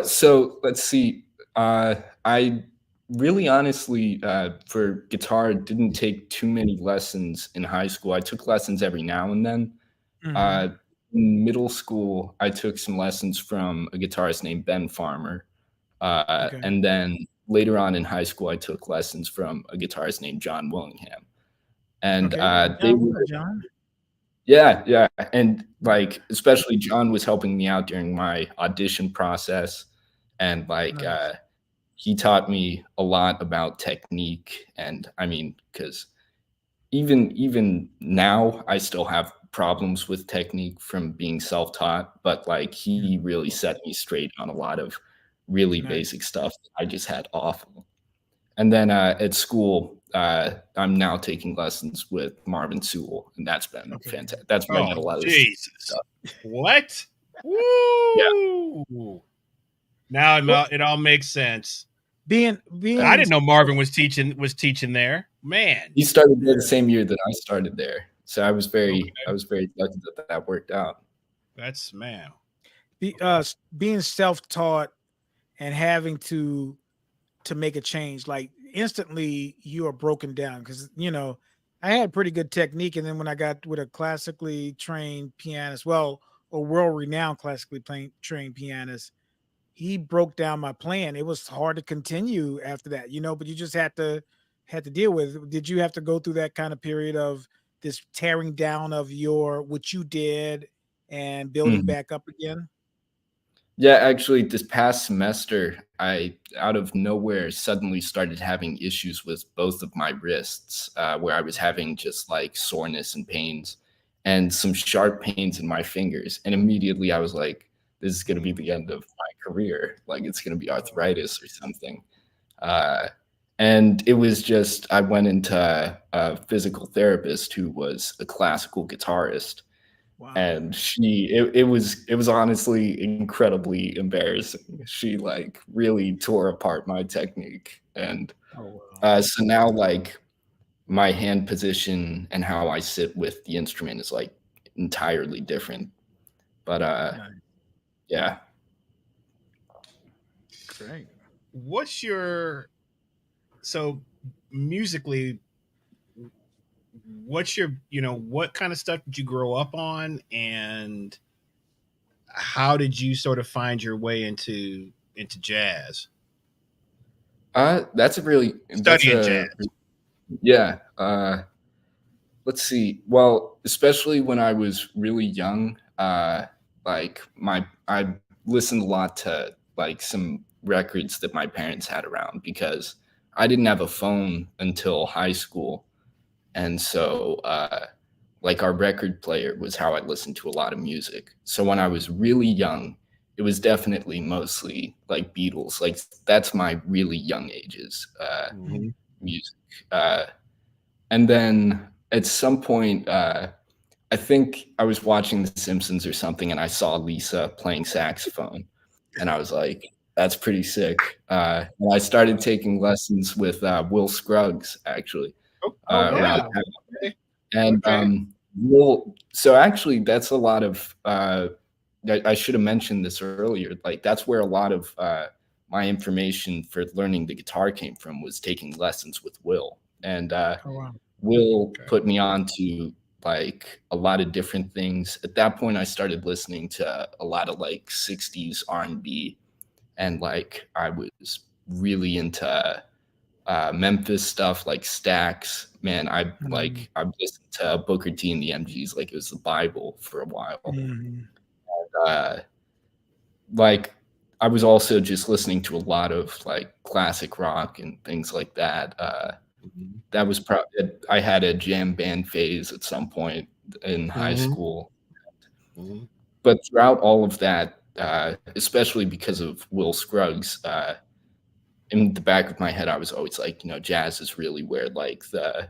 So let's see. I really honestly, for guitar, didn't take too many lessons in high school. I took lessons every now and then. In middle school, I took some lessons from a guitarist named Ben Farmer. And then later on in high school, I took lessons from a guitarist named John Willingham. And they were, John. Yeah. And especially John was helping me out during my audition process. And nice. He taught me a lot about technique. And I mean, because even now I still have problems with technique from being self-taught, but he really set me straight on a lot of really basic stuff that I just had awful. And then at school, I'm now taking lessons with Marvin Sewell, and that's been fantastic. That's where I got a lot of this stuff. What? Woo! Yeah. Now it all makes sense. Being I didn't know Marvin was teaching there. Man, he started there the same year that I started there, so I was very lucky that worked out. That's being self-taught and having to make a change, instantly you are broken down because I had pretty good technique, and then when I got with a classically trained pianist, well, a world-renowned classically trained pianist, he broke down my plan. It was hard to continue after that, but you just had to deal with it. Did you have to go through that kind of period of this tearing down of your what you did and building Mhm. back up again? Yeah, actually, this past semester, I out of nowhere suddenly started having issues with both of my wrists, where I was having just like soreness and pains and some sharp pains in my fingers. And immediately I was like, this is going to be the end of my career. Like, it's going to be arthritis or something. Uh, and it was just, I went into a physical therapist who was a classical guitarist, Wow. and it was honestly incredibly embarrassing. She like really tore apart my technique, and Oh wow. so now like my hand position and how I sit with the instrument is like entirely different. But Nice. yeah. Great. What's your so musically? What's your what kind of stuff did you grow up on, and how did you sort of find your way into jazz, That's studying a jazz? yeah. Let's see. Well, especially when I was really young, I listened a lot to like some records that my parents had around because I didn't have a phone until high school. And so like our record player was how I listened to a lot of music. So when I was really young, it was definitely mostly like Beatles. Like that's my really young ages Mm-hmm. music. Uh and then at some point, I think I was watching The Simpsons or something, and I saw Lisa playing saxophone, and I was like, "That's pretty sick." And I started taking lessons with Will Scruggs actually Oh yeah. around, Wow. Okay. and Okay. Will. So actually, that's a lot of. I should have mentioned this earlier. Like that's where a lot of my information for learning the guitar came from was taking lessons with Will, and Oh wow. Will Okay. put me on to like a lot of different things. At that point, I started listening to a lot of like 60s R&B, and like I was really into Memphis stuff like Stax. Man, Mhm. I listened to Booker T and the MGs like it was the Bible for a while. Mhm. Uh, like I was also just listening to a lot of like classic rock and things like that. Mm-hmm. That was probably I had a jam band phase at some point in high Mm-hmm. school, Mm-hmm. but throughout all of that, especially because of Will Scruggs, in the back of my head, I was always like, jazz is really where like the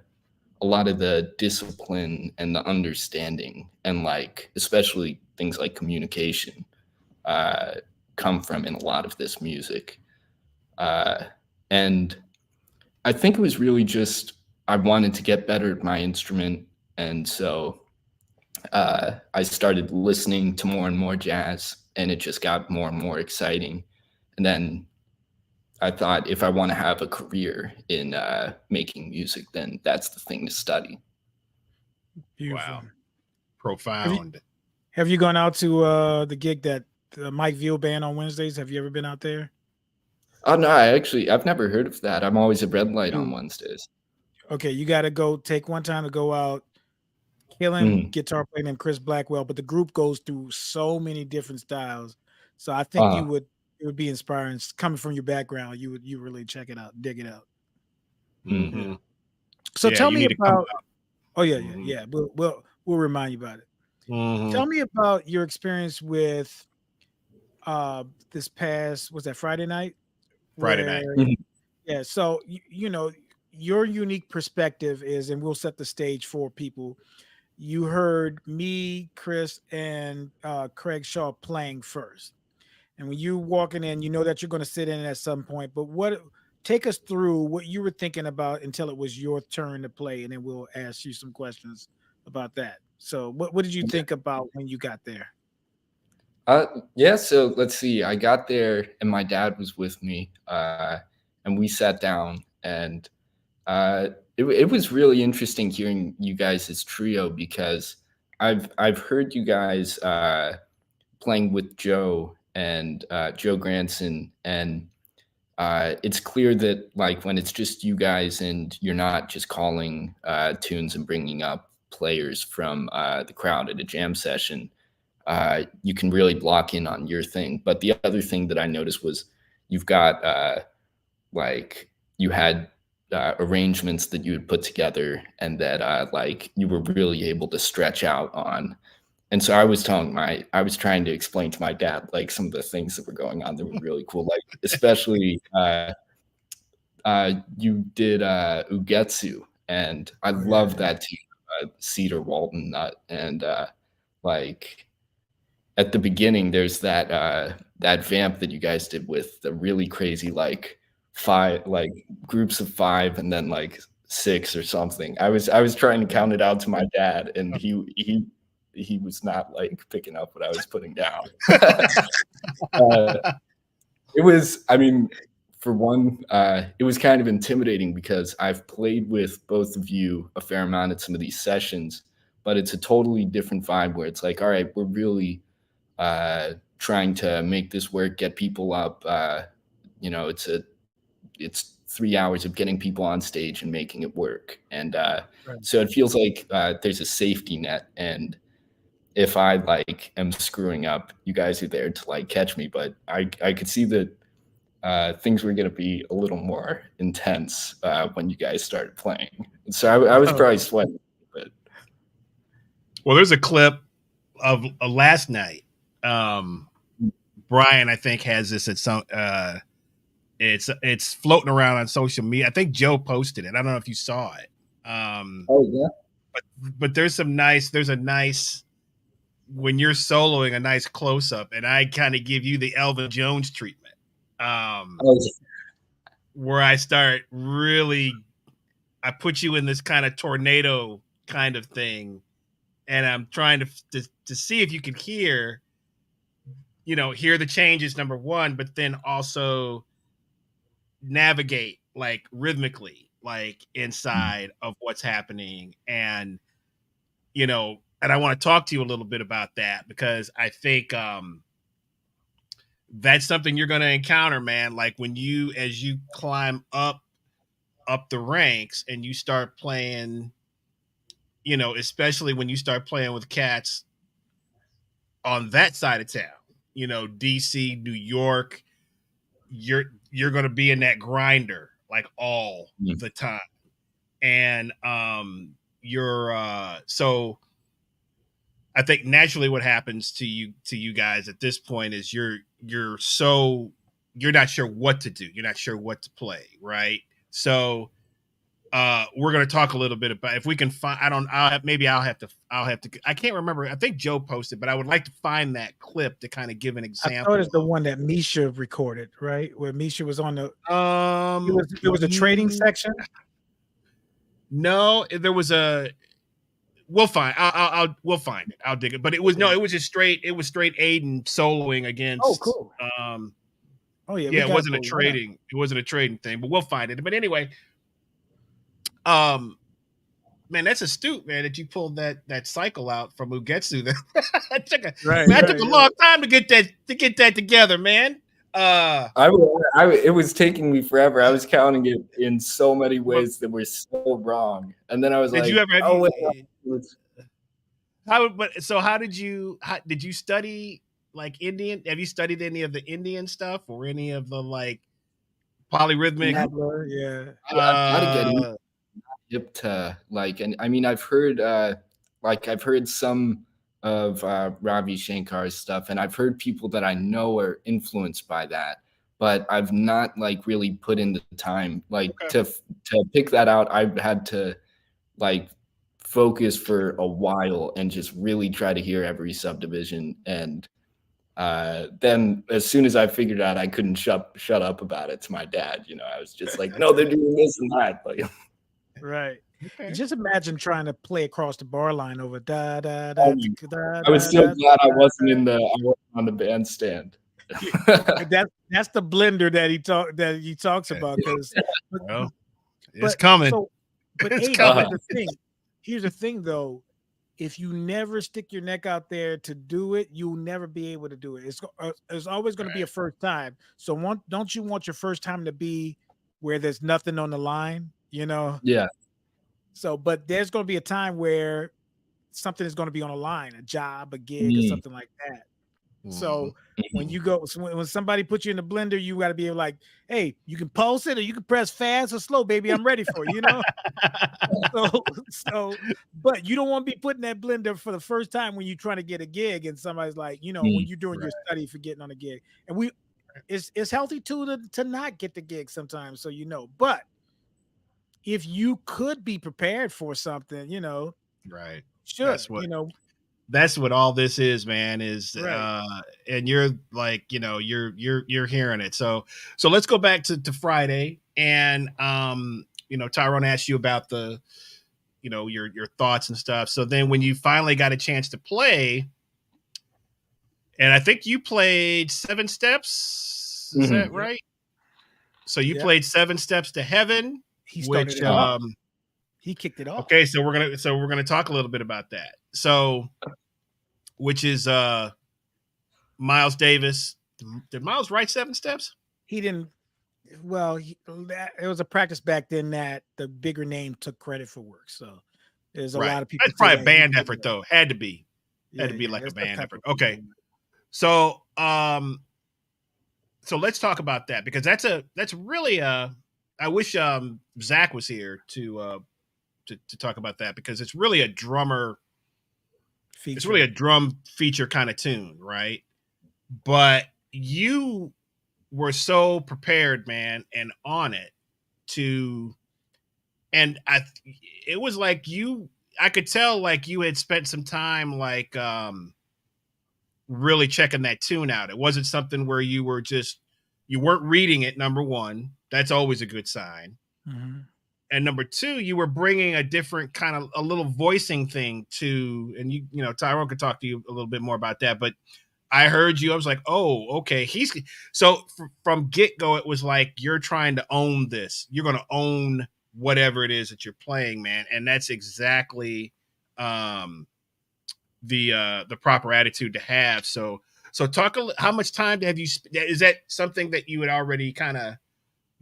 a lot of the discipline and the understanding and like especially things like communication uh, come from in a lot of this music. Uh, and I think it was really just I wanted to get better at my instrument, and so I started listening to more and more jazz, and it just got more and more exciting. And then I thought if I want to have a career in making music, then that's the thing to study. Beautiful. Wow. Have you Profound. have you gone out to the gig that the Mike Veal band on Wednesdays? Have you ever been out there? Oh no, I've never heard of that. I'm always at red light on Dude, Wednesdays. okay, you got to go take one time to go out. Killing Mm. guitar player named Chris Blackwell, but the group goes through so many different styles. So I think Uh, it would be inspiring coming from your background. You really check it out, dig it out. mm. Yeah. Mm-hmm. So Yeah, tell you me need to come about. out. Oh yeah, yeah, Mm-hmm. yeah. We'll remind you about it. Mm-hmm. Tell me about your experience with this past was that Friday night Friday where night. Mhm. yeah. So your unique perspective is, and we'll set the stage for people. You heard me, Chris, and Craig Shaw playing first. And when you walking in, you know that you're going to sit in at some point. But what take us through what you were thinking about until it was your turn to play, and then we'll ask you some questions about that. So what did you think about when you got there? Uh, yeah, so let's see. I got there and my dad was with me, and we sat down and It was really interesting hearing you guys' trio, because I've heard you guys playing with Joe and Joe Granson, and it's clear that like when it's just you guys and you're not just calling tunes and bringing up players from the crowd at a jam session, you can really block in on your thing. But the other thing that I noticed was you've got like you had arrangements that you would put together and that like you were really able to stretch out on. And so I was trying to explain to my dad like some of the things that were going on that were really cool, like especially you did Ugetsu, and I love that tune, Cedar Walton Nut, and like at the beginning there's that vamp that you guys did with the really crazy like groups of 5 and then like 6 or something. I was trying to count it out to my dad, and he was not like picking up what I was putting down. It was, I mean, for one, it was kind of intimidating because I've played with both of you a fair amount at some of these sessions, but it's a totally different vibe where it's like, all right, we're really trying to make this work, get people up. You know, it's 3 hours of getting people on stage and making it work. And so it feels like there's a safety net, and if I like am screwing up, you guys are there to like catch me. But I could see that things were going to be a little more intense when you guys started playing. So I was probably sweating a bit. Well, there's a clip of last night. Brian, I think, has this at some. It's floating around on social media. I think Joe posted it. I don't know if you saw it. Oh yeah. But there's a nice when you're soloing, a nice close up, and I kind of give you the Elvin Jones treatment. Where I start really, I put you in this kind of tornado kind of thing, and I'm trying to see if you can hear the changes, number one, but then also navigate like rhythmically, like inside of what's happening. And, and I want to talk to you a little bit about that, because I think that's something you're going to encounter, man. Like as you climb up the ranks and you start playing, especially when you start playing with cats on that side of town, DC, New York, you're going to be in that grinder like all the time. And so I think naturally what happens to you guys at this point is you're not sure what to do. You're not sure what to play. Right. So we're going to talk a little bit about, if we can find, I'll have to, I can't remember. I think Joe posted, but I would like to find that clip to kind of give an example. I thought it's the one that Misha recorded, right? Where Misha was on the, it was a trading section. No, there was we'll find, we'll find it. I'll dig it. But it was just straight Aidan soloing against. Oh, cool. It wasn't a trading. It wasn't a trading thing, but we'll find it. But anyway, man, that's astute, man, that you pulled that cycle out from Ugetsu. That took a long time to get that together, man. It was taking me forever. I was counting it in so many ways that were so wrong, and then I was how did you study like Indian? Have you studied any of the Indian stuff or any of the like polyrhythmic? Yeah, I gotta get hip to like, and I mean, I've heard some of Ravi Shankar's stuff, and I've heard people that I know are influenced by that, but I've not like really put in the time to pick that out. I've had to like focus for a while and just really try to hear every subdivision, and then as soon as I figured out I couldn't shut up about it to my dad, I was just like, no, they're doing this and that, like. Right. Okay. Just imagine trying to play across the bar line over da da da. I was so glad I wasn't on the bandstand. That's the blender that he talks about, because It's coming. But It's Aiden, coming. here's the thing though. If you never stick your neck out there to do it, you'll never be able to do it. It's always going to be a first time. So don't you want your first time to be where there's nothing on the line, you know? Yeah. So, but there's going to be a time where something is going to be on a line, a job, a gig, or something like that. So when you go, when somebody puts you in the blender, you got to be like, hey, you can pulse it or you can press fast or slow, baby. I'm ready for you, you know? But you don't want to be putting that blender for the first time when you're trying to get a gig and somebody's like, you know, when you're doing your study for getting on a gig. And it's healthy too to not get the gig sometimes, so you know. But if you could be prepared for something, you know, right. That's what all this is, man, is right. And you're like, you know, you're hearing it. So let's go back to Friday. And you know, Tyrone asked you about the, you know, your thoughts and stuff. So then when you finally got a chance to play, and I think you played 7 Steps, is that right? So you played 7 Steps to Heaven, he kicked it off. Okay, so we're gonna talk a little bit about that. So, which is Miles Davis. Did Miles write 7 Steps? He didn't. Well, it was a practice back then that the bigger name took credit for work. So there's a lot of people. That's probably a band effort, though. Had to be like a band effort. Okay, so so let's talk about that, because that's really I wish Zach was here to talk about that, because it's really a drummer feature. It's really a drum feature kind of tune, right? But you were so prepared, man, and on it it was like I could tell like you had spent some time like really checking that tune out. It wasn't something where you weren't reading it, number one. That's always a good sign. Mm-hmm. And number two, you were bringing a different kind of a little voicing thing to, and you know, Tyrone could talk to you a little bit more about that, but I heard you. I was like, oh, okay. From get-go, it was like, you're trying to own this. You're going to own whatever it is that you're playing, man. And that's exactly the proper attitude to have. So talk how much time have you, is that something that you had already kind of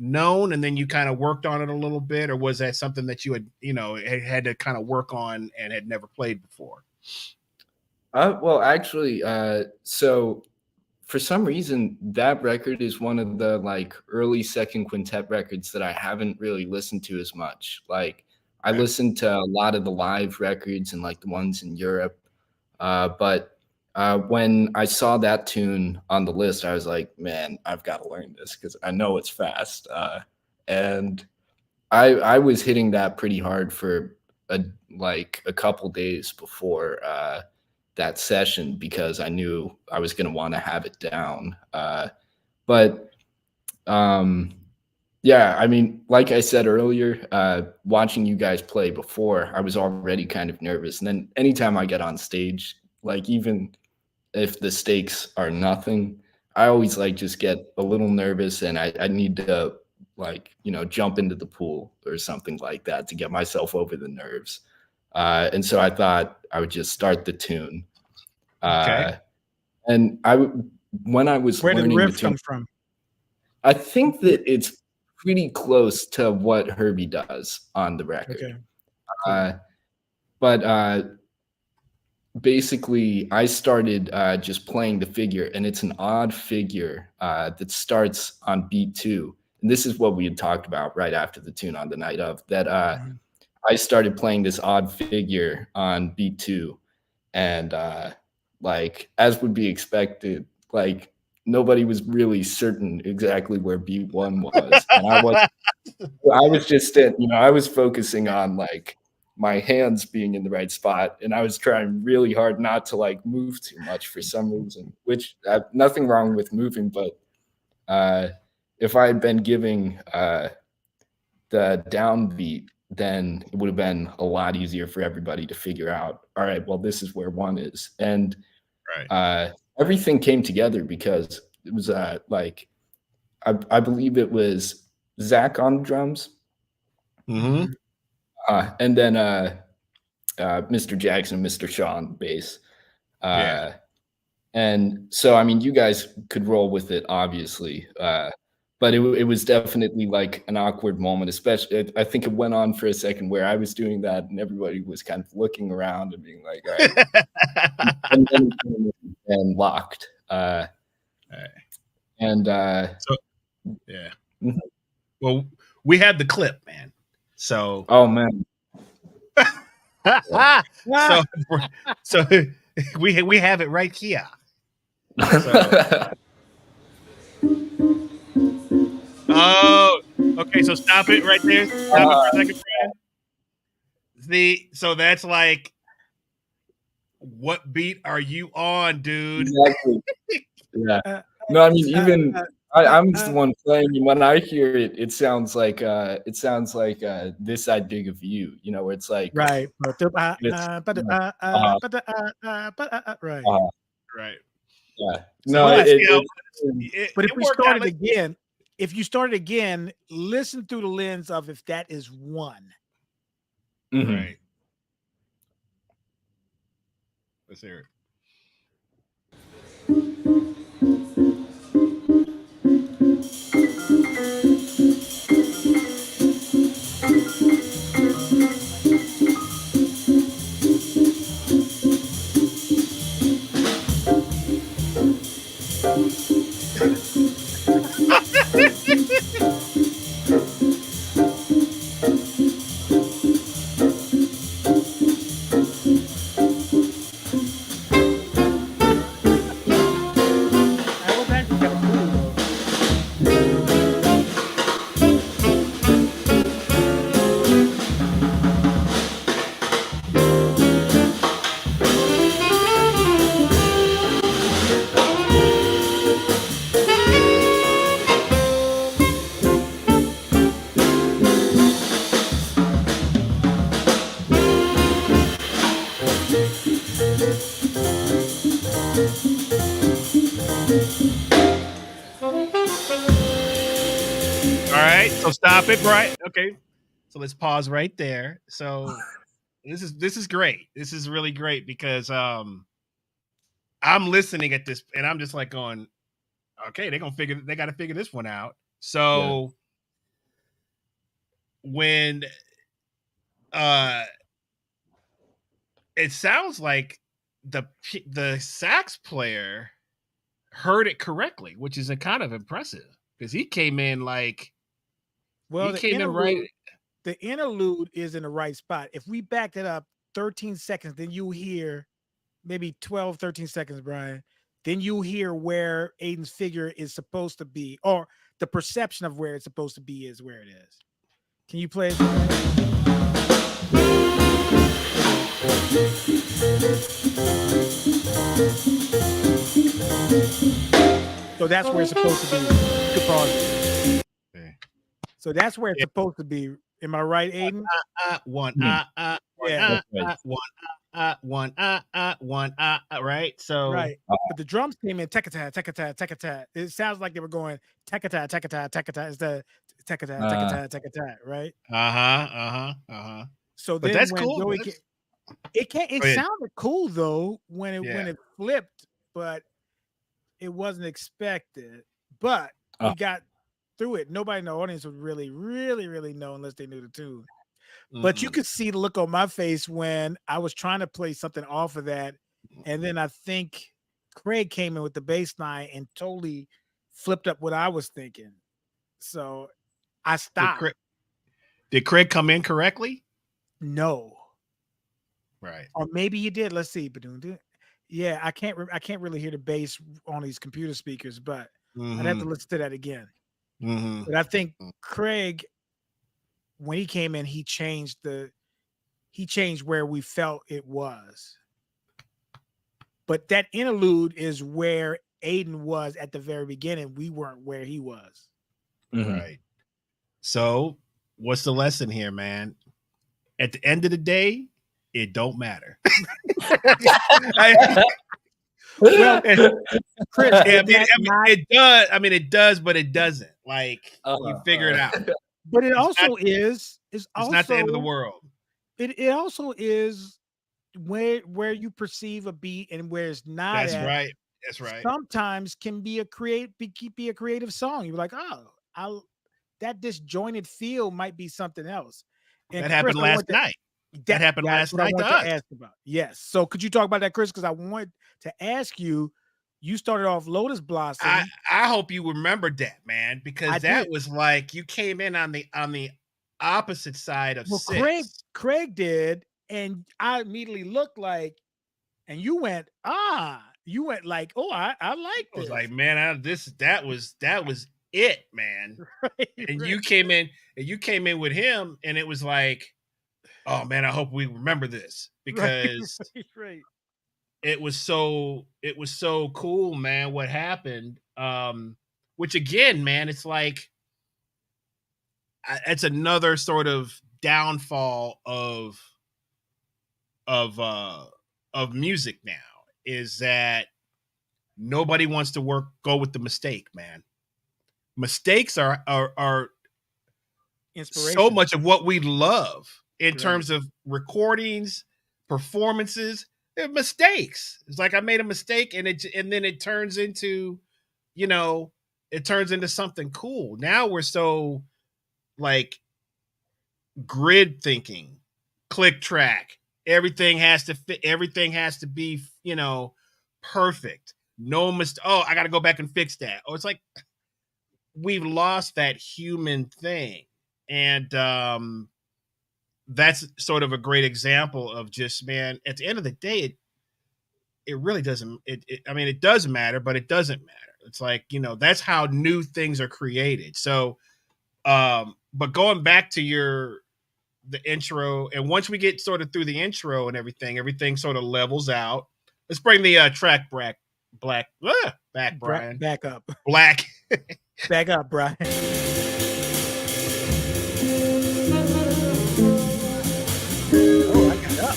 known and then you kind of worked on it a little bit, or was that something that you had, you know, had to kind of work on and had never played before? Well, actually, so for some reason, that record is one of the like early second quintet records that I haven't really listened to as much. Like I listened to a lot of the live records and like the ones in Europe. But when I saw that tune on the list, I was like, man, I've got to learn this because I know it's fast. And I was hitting that pretty hard for a couple days before that session, because I knew I was going to want to have it down. Yeah, I mean, like I said earlier, watching you guys play before, I was already kind of nervous. And then anytime I get on stage, like even if the stakes are nothing, I always like just get a little nervous, and I need to like, you know, jump into the pool or something like that to get myself over the nerves. And so I thought I would just start the tune. Okay. And when I was where learning did the riff the tune, come from? I think that it's pretty close to what Herbie does on the record. Okay. Cool. But basically, I started just playing the figure, and it's an odd figure that starts on beat 2. And this is what we had talked about right after the tune on the night of, that I started playing this odd figure on beat 2. And like, as would be expected, like, nobody was really certain exactly where beat 1 was. And I was just, you know, I was focusing on like my hands being in the right spot, and I was trying really hard not to like move too much for some reason, which nothing wrong with moving, but if I had been giving the downbeat, then it would have been a lot easier for everybody to figure out, all right, well, this is where 1 is. And everything came together because it was like, I believe it was Zach on the drums, Mm-hmm. And then Mr. Jackson, Mr. Sean bass. Yeah. And so, I mean, you guys could roll with it, obviously. But it was definitely like an awkward moment, especially I think it went on for a second where I was doing that and everybody was kind of looking around and being like, all right. and then and locked. Right. And So, yeah. Mhm. Well, we have the clip, man. So, oh man. so we have it right here. So, oh, okay. So stop it right there. Stop it for a second, Brad. So that's like, what beat are you on, dude? Exactly. Yeah. No, I mean, even I'm just the one playing, and when I hear it, it sounds like This I Dig of You, you know, where it's like right. Right. Yeah. So No, but if we started again, if you started again, listen through the lens of if that is one. Right. Let's hear it. So stop it, right? Okay. So let's pause right there. So this is great. This is really great because I'm listening at this and I'm just like going, okay, they gotta figure this one out. So when it sounds like the sax player heard it correctly, which is a kind of impressive because he came in like the interlude is in the right spot. If we back it up 13 seconds, then you hear maybe 12, 13 seconds, Brian. Then you hear where Aidan's figure is supposed to be, or the perception of where it's supposed to be is where it is. Can you play it? So that's where it's supposed to be. Good pause. Okay. So that's where it's supposed to be. Am I right, Aidan? Right. So right. But the drums came in tekata, tekata, tekata. It sounds like they were going tekata, tekata, tekata instead of tekata, tekata, tekata, right? So but then that's when cool. Joey it sounded cool though when it flipped, but it wasn't expected. But we got through it. Nobody in the audience would really, really, really know unless they knew the tune. But you could see the look on my face when I was trying to play something off of that. And then I think Craig came in with the bass line and totally flipped up what I was thinking. So I stopped. Did Craig come in correctly? No. Right. Or maybe he did. Let's see. Yeah, I can't really hear the bass on these computer speakers, but I'd have to listen to that again. But I think Craig, when he came in, he changed where we felt it was. But that interlude is where Aidan was at the very beginning. We weren't where he was. Right. So what's the lesson here, man? At the end of the day, it don't matter. Well, Chris, it does. I mean, it does, but it doesn't. Like you figure it out. But it It's not also is it's not the end of the also world. it also is where you perceive a beat and where it's not That's at. right. That's right. Sometimes can be be a creative song. You're like, oh, I'll that disjointed feel might be something else. And That Chris, happened I last want to night. That happened that's last what I night to want to us. ask about. Yes. So could you talk about that, Chris? Because I want to ask you. You started off Lotus I Blossom. I hope you remembered that, man, because I that did. was like you came in on the opposite side of Well, Craig 6. Craig did, and I immediately looked like, and you went, you went like, oh, I like I was this. like, man, that was it, man. Right, And right, you came in with him, and it was like, oh man, I hope we remember this right, because right, right. it was so cool, man, what happened. Which again, man, it's like it's another sort of downfall of uh of music now is that nobody wants to go with the mistake, man. Mistakes are so Inspiration. much of what we love in Right. terms of recordings, performances. They're mistakes. It's like I made a mistake and then it turns into, you know, it turns into something cool. Now we're so like grid thinking, click track. Everything has to fit. Everything has to be, perfect. No mistake. Oh, I got to go back and fix that. Oh, it's like we've lost that human thing, and that's sort of a great example of just, man. At the end of the day, it really doesn't. I mean, it does matter, but it doesn't matter. It's like that's how new things are created. So, but going back to the intro, and once we get sort of through the intro and everything sort of levels out. Let's bring the track back, Brian. Back up. Black. Back up, Brian. Oh, I got up.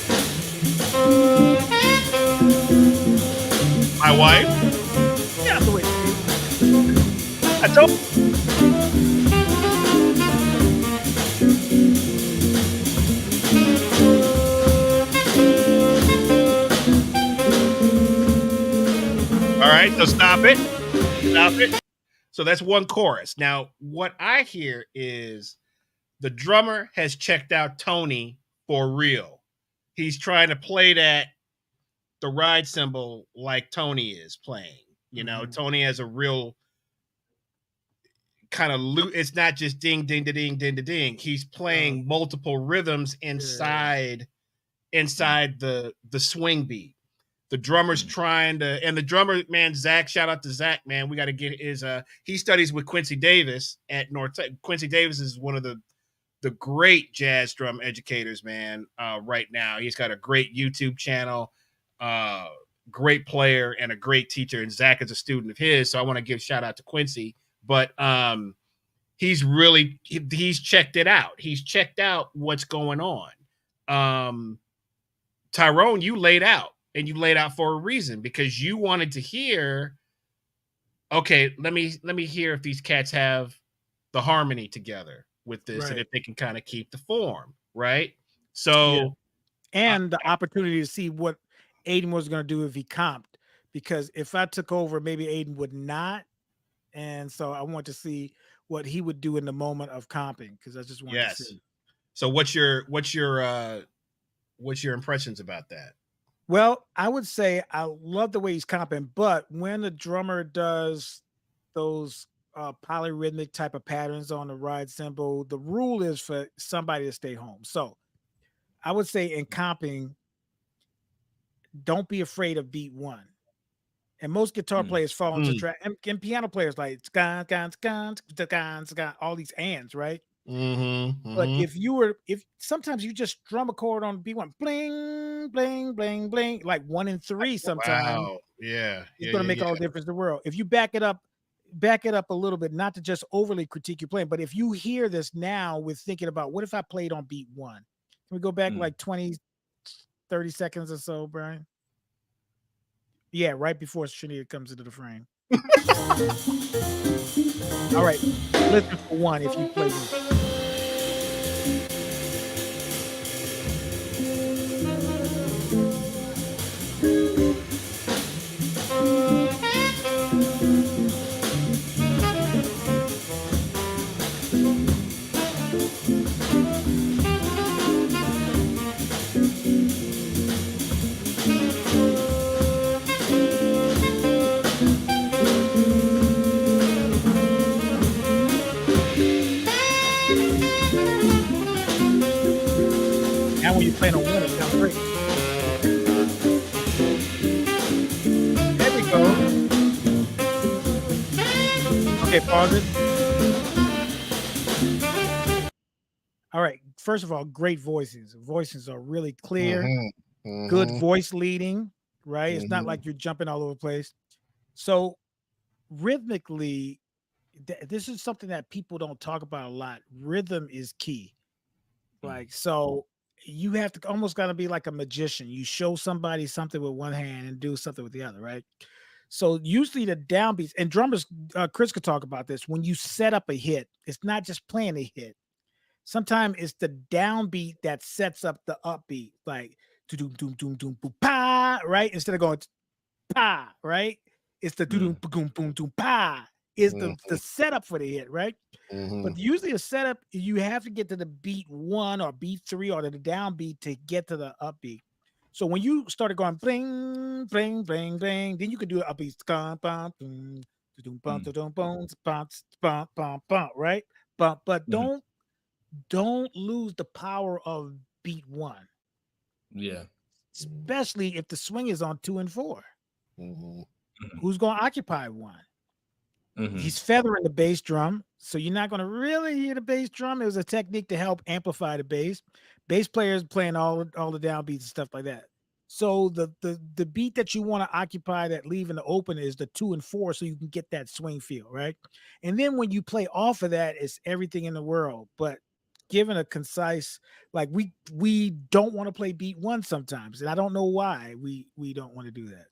My wife. Get out the way. I told. All right, so stop it. Stop it. So that's one chorus. Now, what I hear is the drummer has checked out Tony for real. He's trying to play the ride cymbal like Tony is playing. Tony has a real kind of it's not just ding, ding, ding, ding, ding, ding. He's playing multiple rhythms inside the swing beat. The drummer's trying to, and the drummer, man, Zach, shout out to Zach, man. We got to get he studies with Quincy Davis at North. Quincy Davis is one of the great jazz drum educators, man, right now. He's got a great YouTube channel, great player, and a great teacher. And Zach is a student of his. So I want to give shout out to Quincy. But he's checked it out. He's checked out what's going on. Tyrone, you laid out. And you laid out for a reason because you wanted to hear, okay, let me hear if these cats have the harmony together with this, right, and if they can kind of keep the form, right? So, and the opportunity to see what Aidan was going to do if he comped, because if I took over, maybe Aidan would not, and so I want to see what he would do in the moment of comping because I just want to see. So, what's your impressions about that? Well, I would say I love the way he's comping, but when the drummer does those polyrhythmic type of patterns on the ride cymbal, the rule is for somebody to stay home. So I would say in comping, don't be afraid of beat one. And most guitar players fall into track, and piano players like all these ands, right? But if sometimes you just drum a chord on beat one, bling, bling, bling, bling, like 1 and 3 sometimes. Wow. Yeah. It's going to make all the difference in the world. If you back it up a little bit, not to just overly critique your playing, but if you hear this now with thinking about what if I played on beat one? Can we go back like 20, 30 seconds or so, Brian? Yeah, right before Shanita comes into the frame. All right, listen for one if you play this. Now when you're playing on one, it sounds great. There we go. Okay, pause it. All right. First of all, great voices. Voices are really clear. Good voice leading, right? It's not like you're jumping all over the place. So rhythmically, this is something that people don't talk about a lot. Rhythm is key. Like, so you have to almost got to be like a magician. You show somebody something with one hand and do something with the other, right? So usually the downbeats and drummers, Chris could talk about this. When you set up a hit, it's not just playing a hit. Sometimes it's the downbeat that sets up the upbeat, like doom doom doom doom boom pa, right? Instead of going pa, right? It's the doom boom boom doom pa. Is the setup for the hit, right? But usually a setup, you have to get to the beat 1 or beat 3 or the downbeat to get to the upbeat. So when you started going bling, bling, bling, bling, then you can do the upbeats, right? But don't lose the power of beat 1. Yeah. Especially if the swing is on 2 and 4. Who's going to occupy 1? He's feathering the bass drum, so you're not going to really hear the bass drum. It was a technique to help amplify the bass. Bass players playing all the downbeats and stuff like that. So the beat that you want to occupy that leaving the open is the 2 and 4, so you can get that swing feel, right? And then when you play off of that, it's everything in the world. But given a concise, like we don't want to play beat 1 sometimes, and I don't know why we don't want to do that.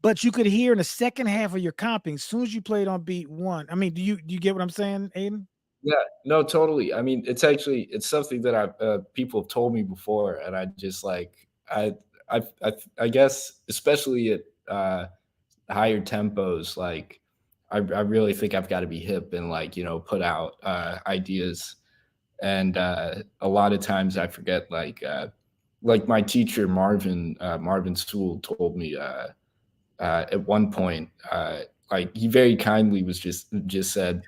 But you could hear in the second half of your comping, as soon as you played on beat 1. I mean, do you get what I'm saying, Aidan? Yeah, no, totally. I mean, it's something that people have told me before, and I just like I guess especially at higher tempos, like I really think I've got to be hip and like put out ideas, and a lot of times I forget like my teacher Marvin Sewell told me at one point, like he very kindly was just said,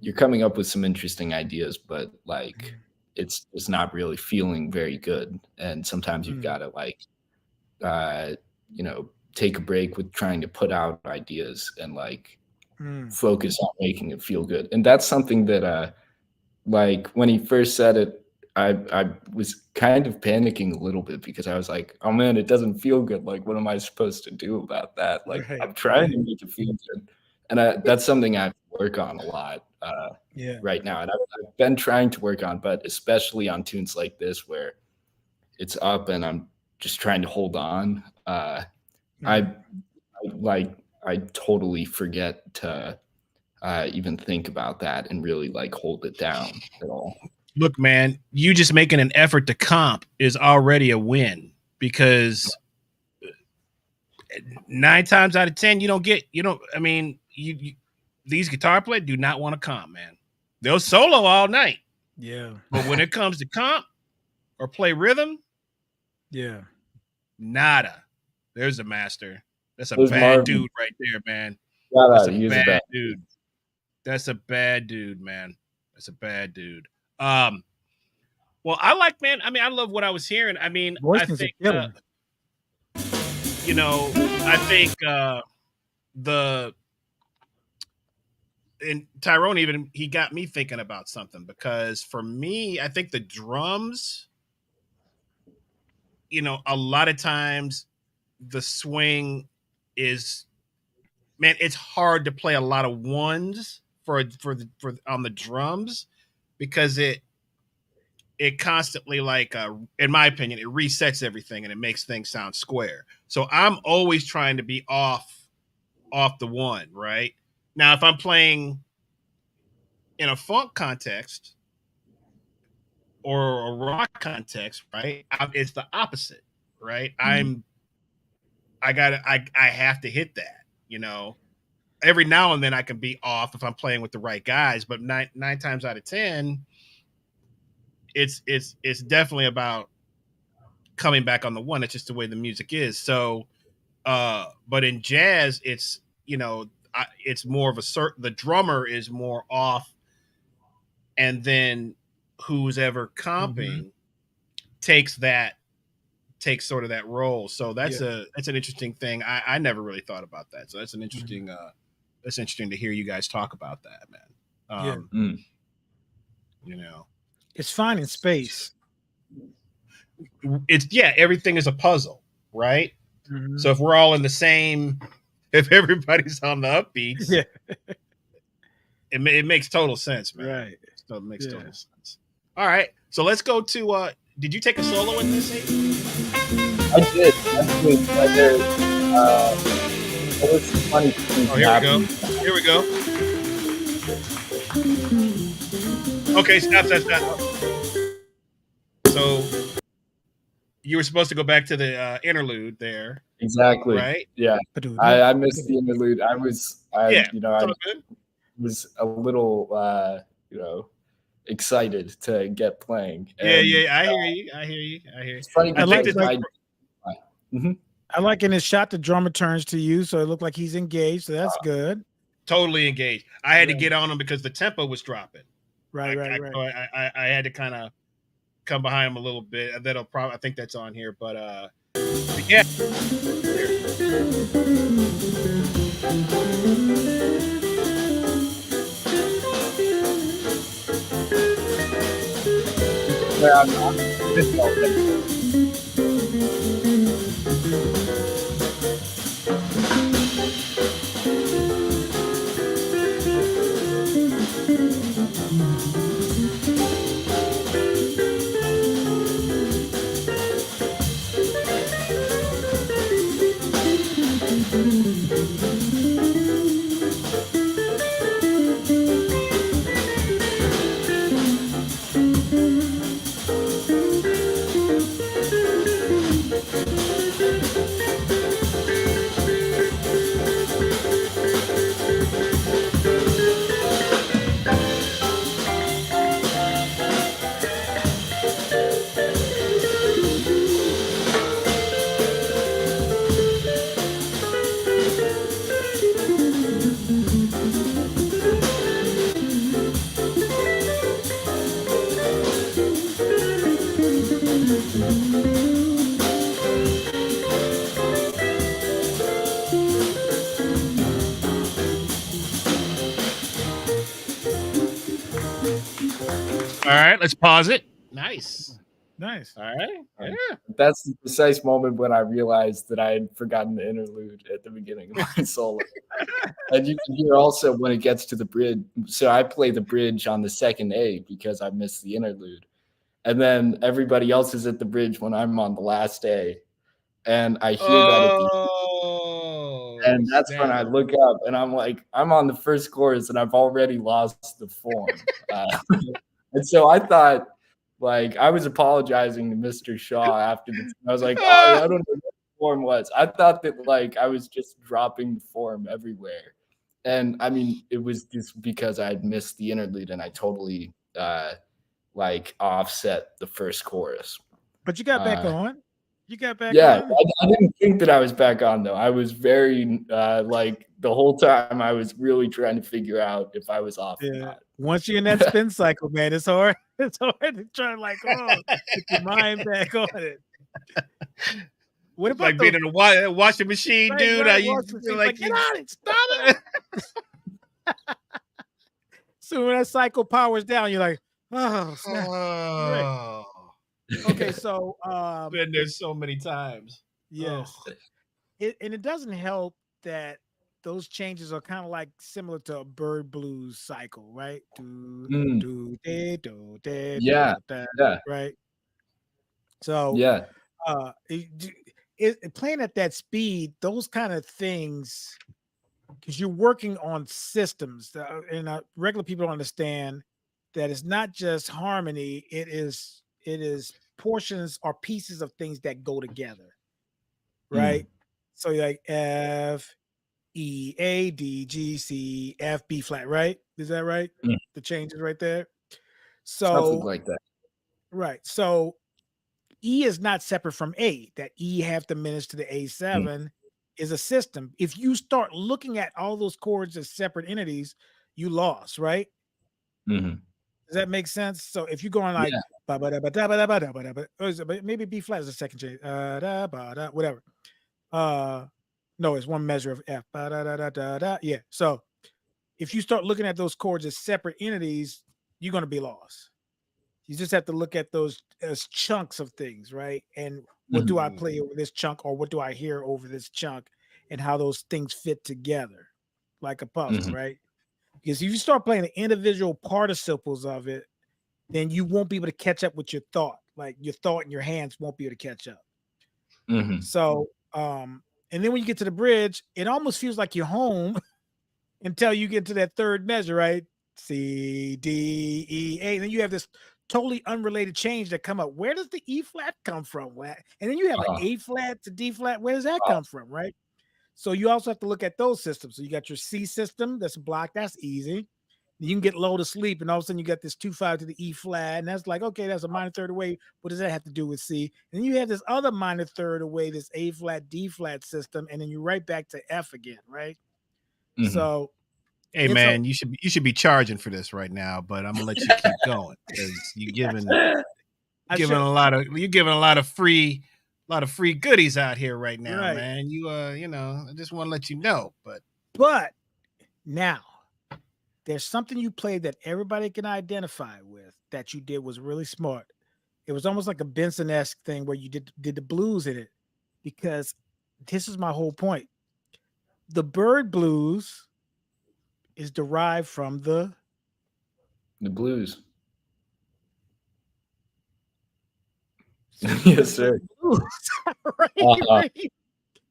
you're coming up with some interesting ideas, but like it's not really feeling very good, and sometimes you've got to like uh, take a break with trying to put out ideas and like focus on making it feel good. And that's something that like when he first said it, I was kind of panicking a little bit because I was like, oh man, it doesn't feel good. Like, what am I supposed to do about that? Like, I'm trying to make it feel good. And that's something I have to work on a lot right now. And I've been trying to work on, but especially on tunes like this where it's up and I'm just trying to hold on. I totally forget to even think about that and really like hold it down at all. Look, man, you just making an effort to comp is already a win, because 9 times out of 10 I mean, these guitar players do not want to comp, man. They'll solo all night. Yeah. But when it comes to comp or play rhythm, nada. There's a master. That's a bad Marvin. Dude right there, man. That's a bad dude. That's a bad dude, man. That's a bad dude. Well, I like, man. I mean, I love what I was hearing. I mean, I think, I think and Tyrone even, he got me thinking about something, because for me, I think the drums, a lot of times the swing is, man, it's hard to play a lot of ones for on the drums, because it constantly, like, in my opinion, it resets everything and it makes things sound square. So I'm always trying to be off the one, right? Now, if I'm playing in a funk context, or a rock context, right? It's the opposite, right? Mm-hmm. I have to hit that, you know. Every now and then I can be off if I'm playing with the right guys, but nine times out of 10, it's definitely about coming back on the one. It's just the way the music is. So, but in jazz, it's, you know, it's more of a certain, the drummer is more off, and then who's ever comping takes sort of that role. So that's an interesting thing. I never really thought about that. So that's an interesting that's interesting to hear you guys talk about that, man. You know, it's finding space. It's everything is a puzzle, right? So if we're all in the same, if everybody's on the upbeats, it makes total sense, man. Right. So it makes total sense. All right, so let's go to. Did you take a solo in this, Aidan? I did. There was some funny things happening. Here we go. Okay, stop. So you were supposed to go back to the interlude there. Exactly. Right? Yeah. I missed the interlude. I was a little excited to get playing. And, I hear you. It's funny. I like in his shot the drummer turns to you, so it looked like he's engaged. So that's good. Totally engaged. I had to get on him because the tempo was dropping. Right. I had to kind of come behind him a little bit. I think that's on here, but yeah. All right, let's pause it. Nice. All right. Yeah. That's the precise moment when I realized that I had forgotten the interlude at the beginning of my solo. And you can hear also when it gets to the bridge. So I play the bridge on the second A because I missed the interlude. And then everybody else is at the bridge when I'm on the last A. And I hear that at the end. And that's when I look up and I'm like, I'm on the first chorus and I've already lost the form. And so I thought, like, I was apologizing to Mr. Shaw after the. I was like, oh, I don't know what the form was. I thought that, like, I was just dropping the form everywhere. And, I mean, it was just because I had missed the interlude and I totally, offset the first chorus. But you got back on. You got back on. Yeah, I didn't think that I was back on, though. I was very, the whole time I was really trying to figure out if I was off or not. Once you're in that spin cycle, man, it's hard. It's hard to try to get your mind back on it. What about being in a washing machine, dude? I used to feel like get on it, stop it. So when that cycle powers down, you're like, oh, snap. Right. Okay, so been there so many times. Yes. And it doesn't help that those changes are kind of like similar to a bird blues cycle, right? Yeah. Right. So playing at that speed, those kind of things, because you're working on systems, and regular people don't understand that is not just harmony, it is portions or pieces of things that go together, right? So you're like F, E, A, D, G, C, F, B flat, right? Is that right? The changes right there. Something So like that. right. So E is not separate from A. That E half diminished to the A7 is a system. If you start looking at all those chords as separate entities, you lost, right? Does that make sense? So if you're going like maybe B flat is the second change, whatever. No, it's one measure of F. Yeah. So if you start looking at those chords as separate entities, you're going to be lost. You just have to look at those as chunks of things, right? And what do I play over this chunk, or what do I hear over this chunk, and how those things fit together like a puzzle, right? Because if you start playing the individual participles of it, then you won't be able to catch up with your thought. Like your thought and your hands won't be able to catch up. So, and then when you get to the bridge, it almost feels like you're home until you get to that third measure, right? C, D, E, A. And then you have this totally unrelated change that come up. Where does the E flat come from? And then you have an A flat to D flat. Where does that come from, right? So you also have to look at those systems. So you got your C system that's blocked. That's easy. You can get low to sleep, and all of a sudden you got this 2-5 to the E flat, and that's like, okay, that's a minor third away. What does that have to do with C? And then you have this other minor third away, this A flat, D flat system, and then you're right back to F again, right? So, hey man, you should be charging for this right now, but I'm gonna let you keep going because you're giving a lot of free goodies out here right now, right, man. I just want to let you know, but now. There's something you played that everybody can identify with that you did was really smart. It was almost like a Benson-esque thing where you did the blues in it, because this is my whole point. The bird blues is derived from the blues. Yes, sir.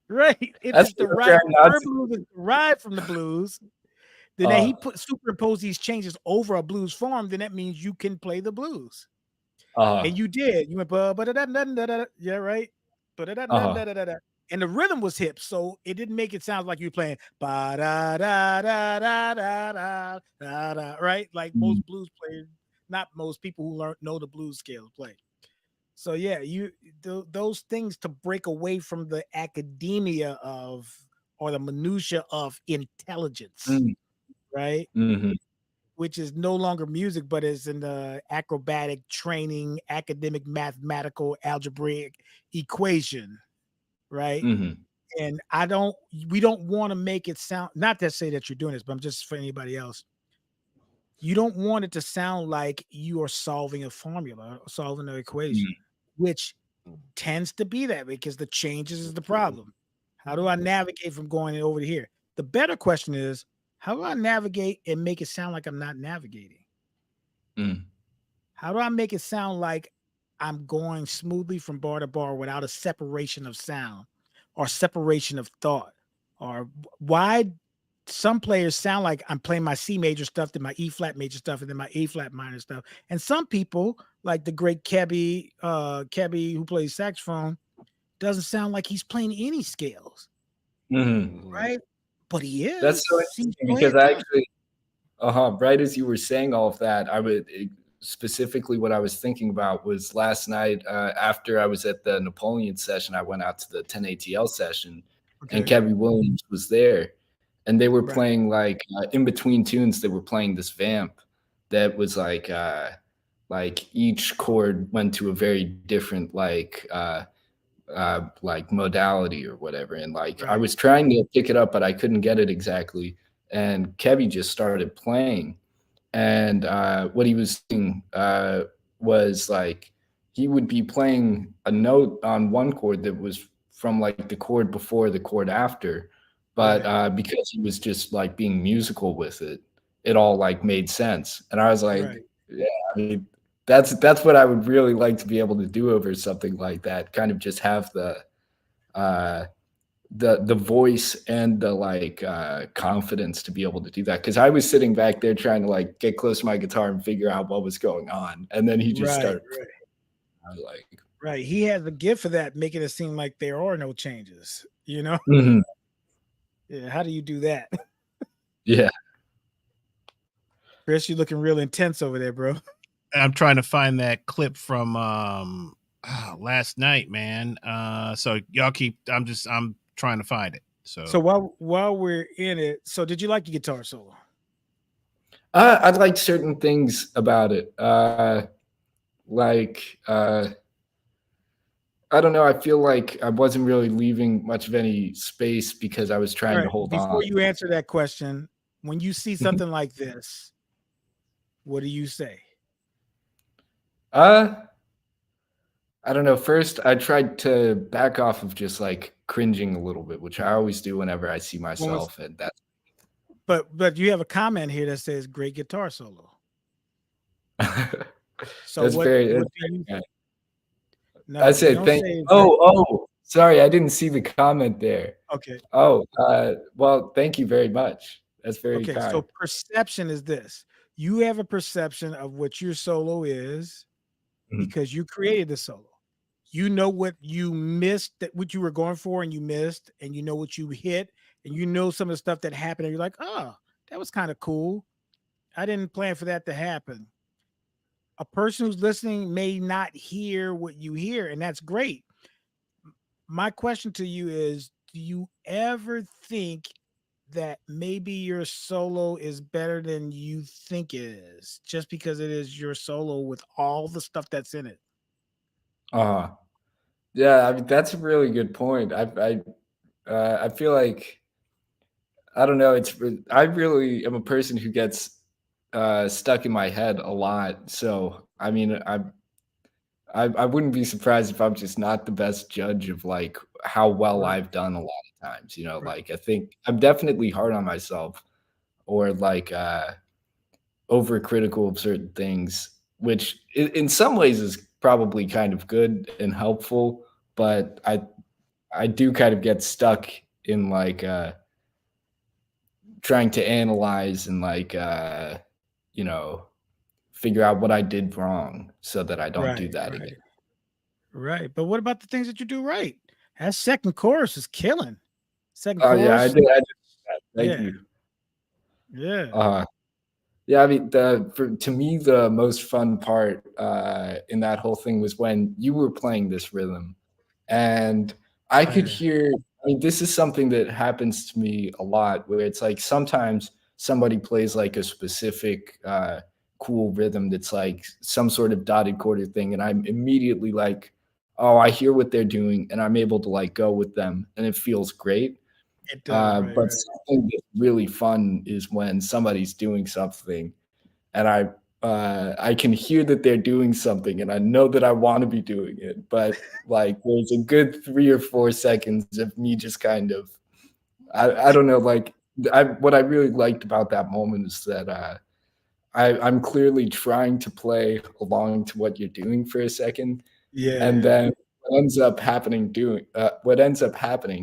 right. If it's derived, bird blues is derived from the blues. Then he superimpose these changes over a blues form, then that means you can play the blues. And you did. You went, yeah, right. And the rhythm was hip, so it didn't make it sound like you were playing right? Like most blues players, not most people who know the blues scale play. So yeah, those things to break away from the academia of, or the minutia of intelligence. Right? Which is no longer music, but is in the acrobatic training, academic, mathematical, algebraic equation, right? And we don't want to make it sound, not to say that you're doing this, but I'm just for anybody else. You don't want it to sound like you are solving a formula, solving an equation, which tends to be that, because the changes is the problem. How do I navigate from going over to here? The better question is, how do I navigate and make it sound like I'm not navigating? How do I make it sound like I'm going smoothly from bar to bar without a separation of sound or separation of thought? Or why some players sound like I'm playing my C major stuff, then my E flat major stuff, and then my A flat minor stuff. And some people, like the great Kebby, who plays saxophone, doesn't sound like he's playing any scales. Right? But he is. That's so interesting, because I actually, right as you were saying all of that, specifically what I was thinking about was last night, after I was at the Napoleon session, I went out to the 10 ATL session, and Kebby Williams was there, and they were playing like in between tunes, they were playing this vamp that was like each chord went to a very different like modality or whatever. And I was trying to pick it up, but I couldn't get it exactly. And Kebby just started playing. And what he was doing was like, he would be playing a note on one chord that was from like the chord before the chord after. But because he was just like being musical with it, it all like made sense. And I was like, yeah, I mean, that's what I would really like to be able to do over something like that. Kind of just have the the voice and the like confidence to be able to do that, because I was sitting back there trying to like get close to my guitar and figure out what was going on, and then he just Right, started right, I was like, right. He has a gift for that, making it seem like there are no changes. mhm, Yeah. How do you do that? yeah. Chris, you're looking real intense over there, bro. I'm trying to find that clip from last night, man. So y'all keep. I'm trying to find it. So So while we're in it, so did you like your guitar solo? I like certain things about it. Like I don't know. I feel like I wasn't really leaving much of any space because I was All trying to right. hold Before on. you answer that question, when you see Mhm. something like this, what do you say? Uh, I don't know. First, I tried to back off of just like cringing a little bit, which I always do whenever I see When was, myself, and that's but you have a comment here that says great guitar solo. So that's what do very you? kind. I No, you said don't thank. say great. Oh, sorry, I didn't see the comment there. Okay, Oh, well, thank you very much. That's very okay. kind. So perception is this: you have a perception of what your solo is Mhm. because you created the solo. You know what you missed, that what you were going for, and you missed, and you know what you hit, and you know some of the stuff that happened, and you're like, oh, that was kind of cool. I didn't plan for that to happen. A person who's listening may not hear what you hear, and that's great. My question to you is, do you ever think that maybe your solo is better than you think it is just because it is your solo with all the stuff that's in it? Uh, yeah, I mean, that's a really good point. I feel like I don't know. I really am a person who gets stuck in my head a lot. So I mean, I wouldn't be surprised if I'm just not the best judge of like how well Right, I've done a lot of times. right. Like I think I'm definitely hard on myself, or like overcritical of certain things, which in some ways is probably kind of good and helpful. But I do kind of get stuck in like trying to analyze and like you know figure out what I did wrong so that I don't do Right, that again. right, right. But what about the things that you do right? That second chorus is killing. Second Oh yeah, chorus, I did that. Thank yeah, you. yeah. Uh yeah, I mean to me the most fun part in that whole thing was when you were playing this rhythm and I could Yeah. hear. I mean, this is something that happens to me a lot where it's like sometimes somebody plays like a specific cool rhythm that's like some sort of dotted quarter thing, and I'm immediately like, oh, I hear what they're doing, and I'm able to like go with them, and it feels great. It does, right, But right. something that's really fun is when somebody's doing something and I can hear that they're doing something and I know that I want to be doing it, but like there's a good 3 or 4 seconds of me just kind of I don't know, like what I really liked about that moment is that I'm clearly trying to play along to what you're doing for a second, and Yeah. then what ends up happening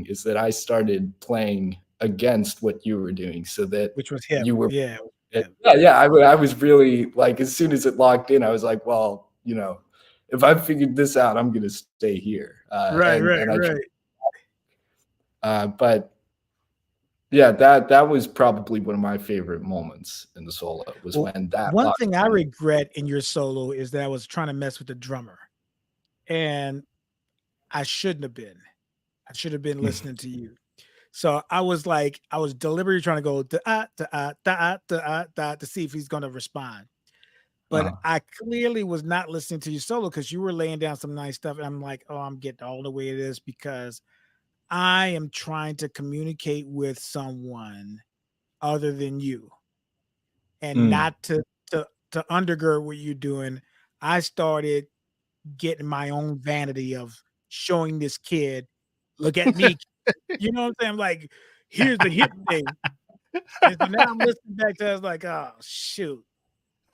is that I started playing against what you were doing so that Which was hip. you were Yeah. Hip. yeah, I was really like, as soon as it locked in, I was like, well, if I figured this out, I'm gonna stay here. Right, right, And I right. but yeah, that was probably one of my favorite moments in the solo was Well, when that one locked thing I in. regret in your solo is that I was trying to mess with the drummer, and I shouldn't have been. I should have been listening to you. So I was like, I was deliberately trying to go to see if he's going to respond. But Uh-huh. I clearly was not listening to your solo because you were laying down some nice stuff. And I'm like, oh, I'm getting all the way it is because I am trying to communicate with someone other than you, and Mm. not to undergird what you're doing. I started getting my own vanity of showing this kid, look at me. You know what I'm saying? I'm like, here's the hip thing. And so now I'm listening back to it, I was like, oh shoot,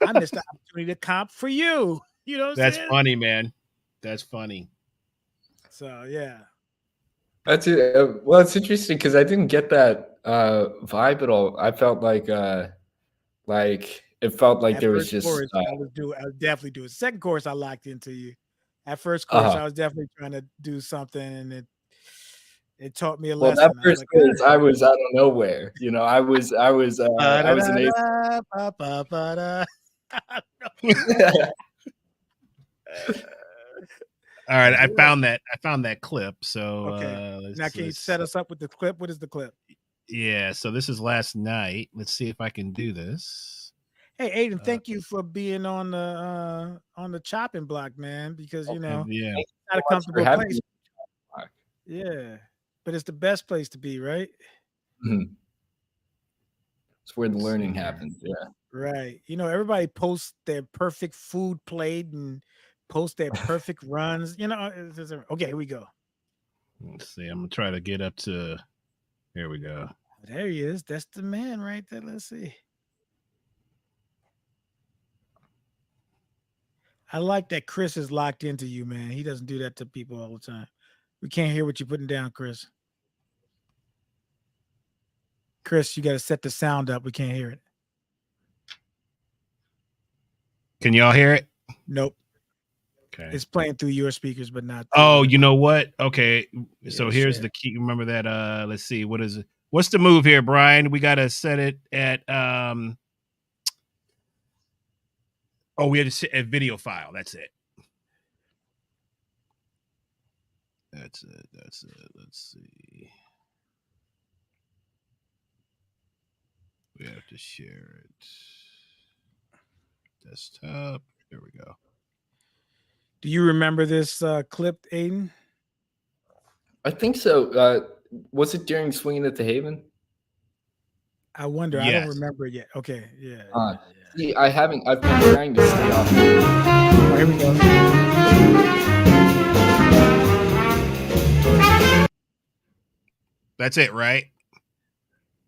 I missed the opportunity to comp for you. You know what I'm that's saying? funny, man. That's funny. So yeah. That's it. Well, it's interesting because I didn't get that vibe at all. I felt like it felt like At there was first just chorus, I would definitely do it. Second chorus, I locked into you. At first chorus, uh I was definitely trying to do something, and it taught me a well, that lesson. I was first like, chorus, I was out of nowhere. You know, I was an ace. "Ba-da-da-da, ba-ba-ba-da." All right, I Yeah. found that clip. So Okay. Now, can you let's set us up with the clip? What is the clip? yeah. So this is last night. Let's see if I can do this. Hey, Aidan, thank you for being on the chopping block, man. Because Yeah, it's yeah. Thank you not a so much for comfortable having place. me. Yeah, but it's the best place to be, right? Mhm. It's where the Let's see learning here. happens. Yeah. Right. Everybody posts their perfect food plate and post their perfect runs. Okay, here we go. Let's see. I'm gonna try to get up to. Here we go. There he is. That's the man right there. Let's see. I like that Chris is locked into you, man. He doesn't do that to people all the time. We can't hear what you're putting down, Chris. Chris, you got to set the sound up. We can't hear it. Can y'all hear it? Nope. Okay. It's playing through your speakers, but not. Oh, you know what? Okay. So Yeah, here's share. the key. Remember that. Let's see. What is it? What's the move here, Brian? We gotta set it at oh, we had to set a video file. That's it. That's it. That's it. Let's see. We have to share it. Desktop. There we go. Do you remember this clip, Aidan? I think so. Was it during Swinging at the Haven? I wonder. I don't Yes. remember it yet. Okay. Yeah. See, I haven't. I've been trying to stay off. Oh, here we go. That's it, right?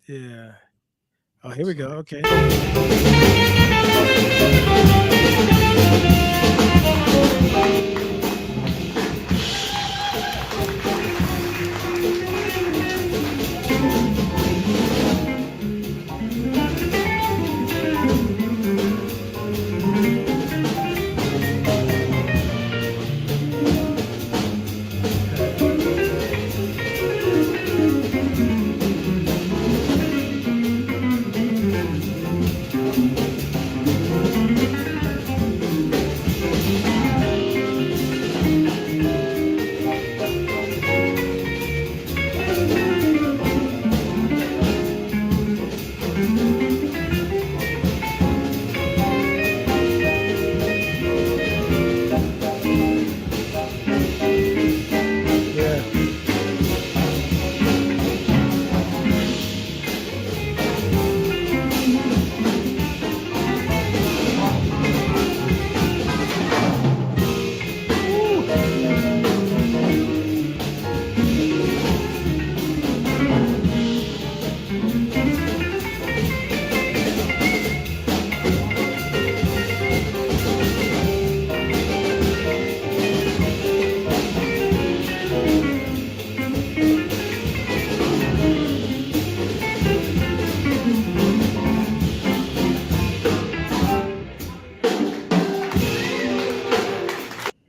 Yeah. Oh, here we go. Okay.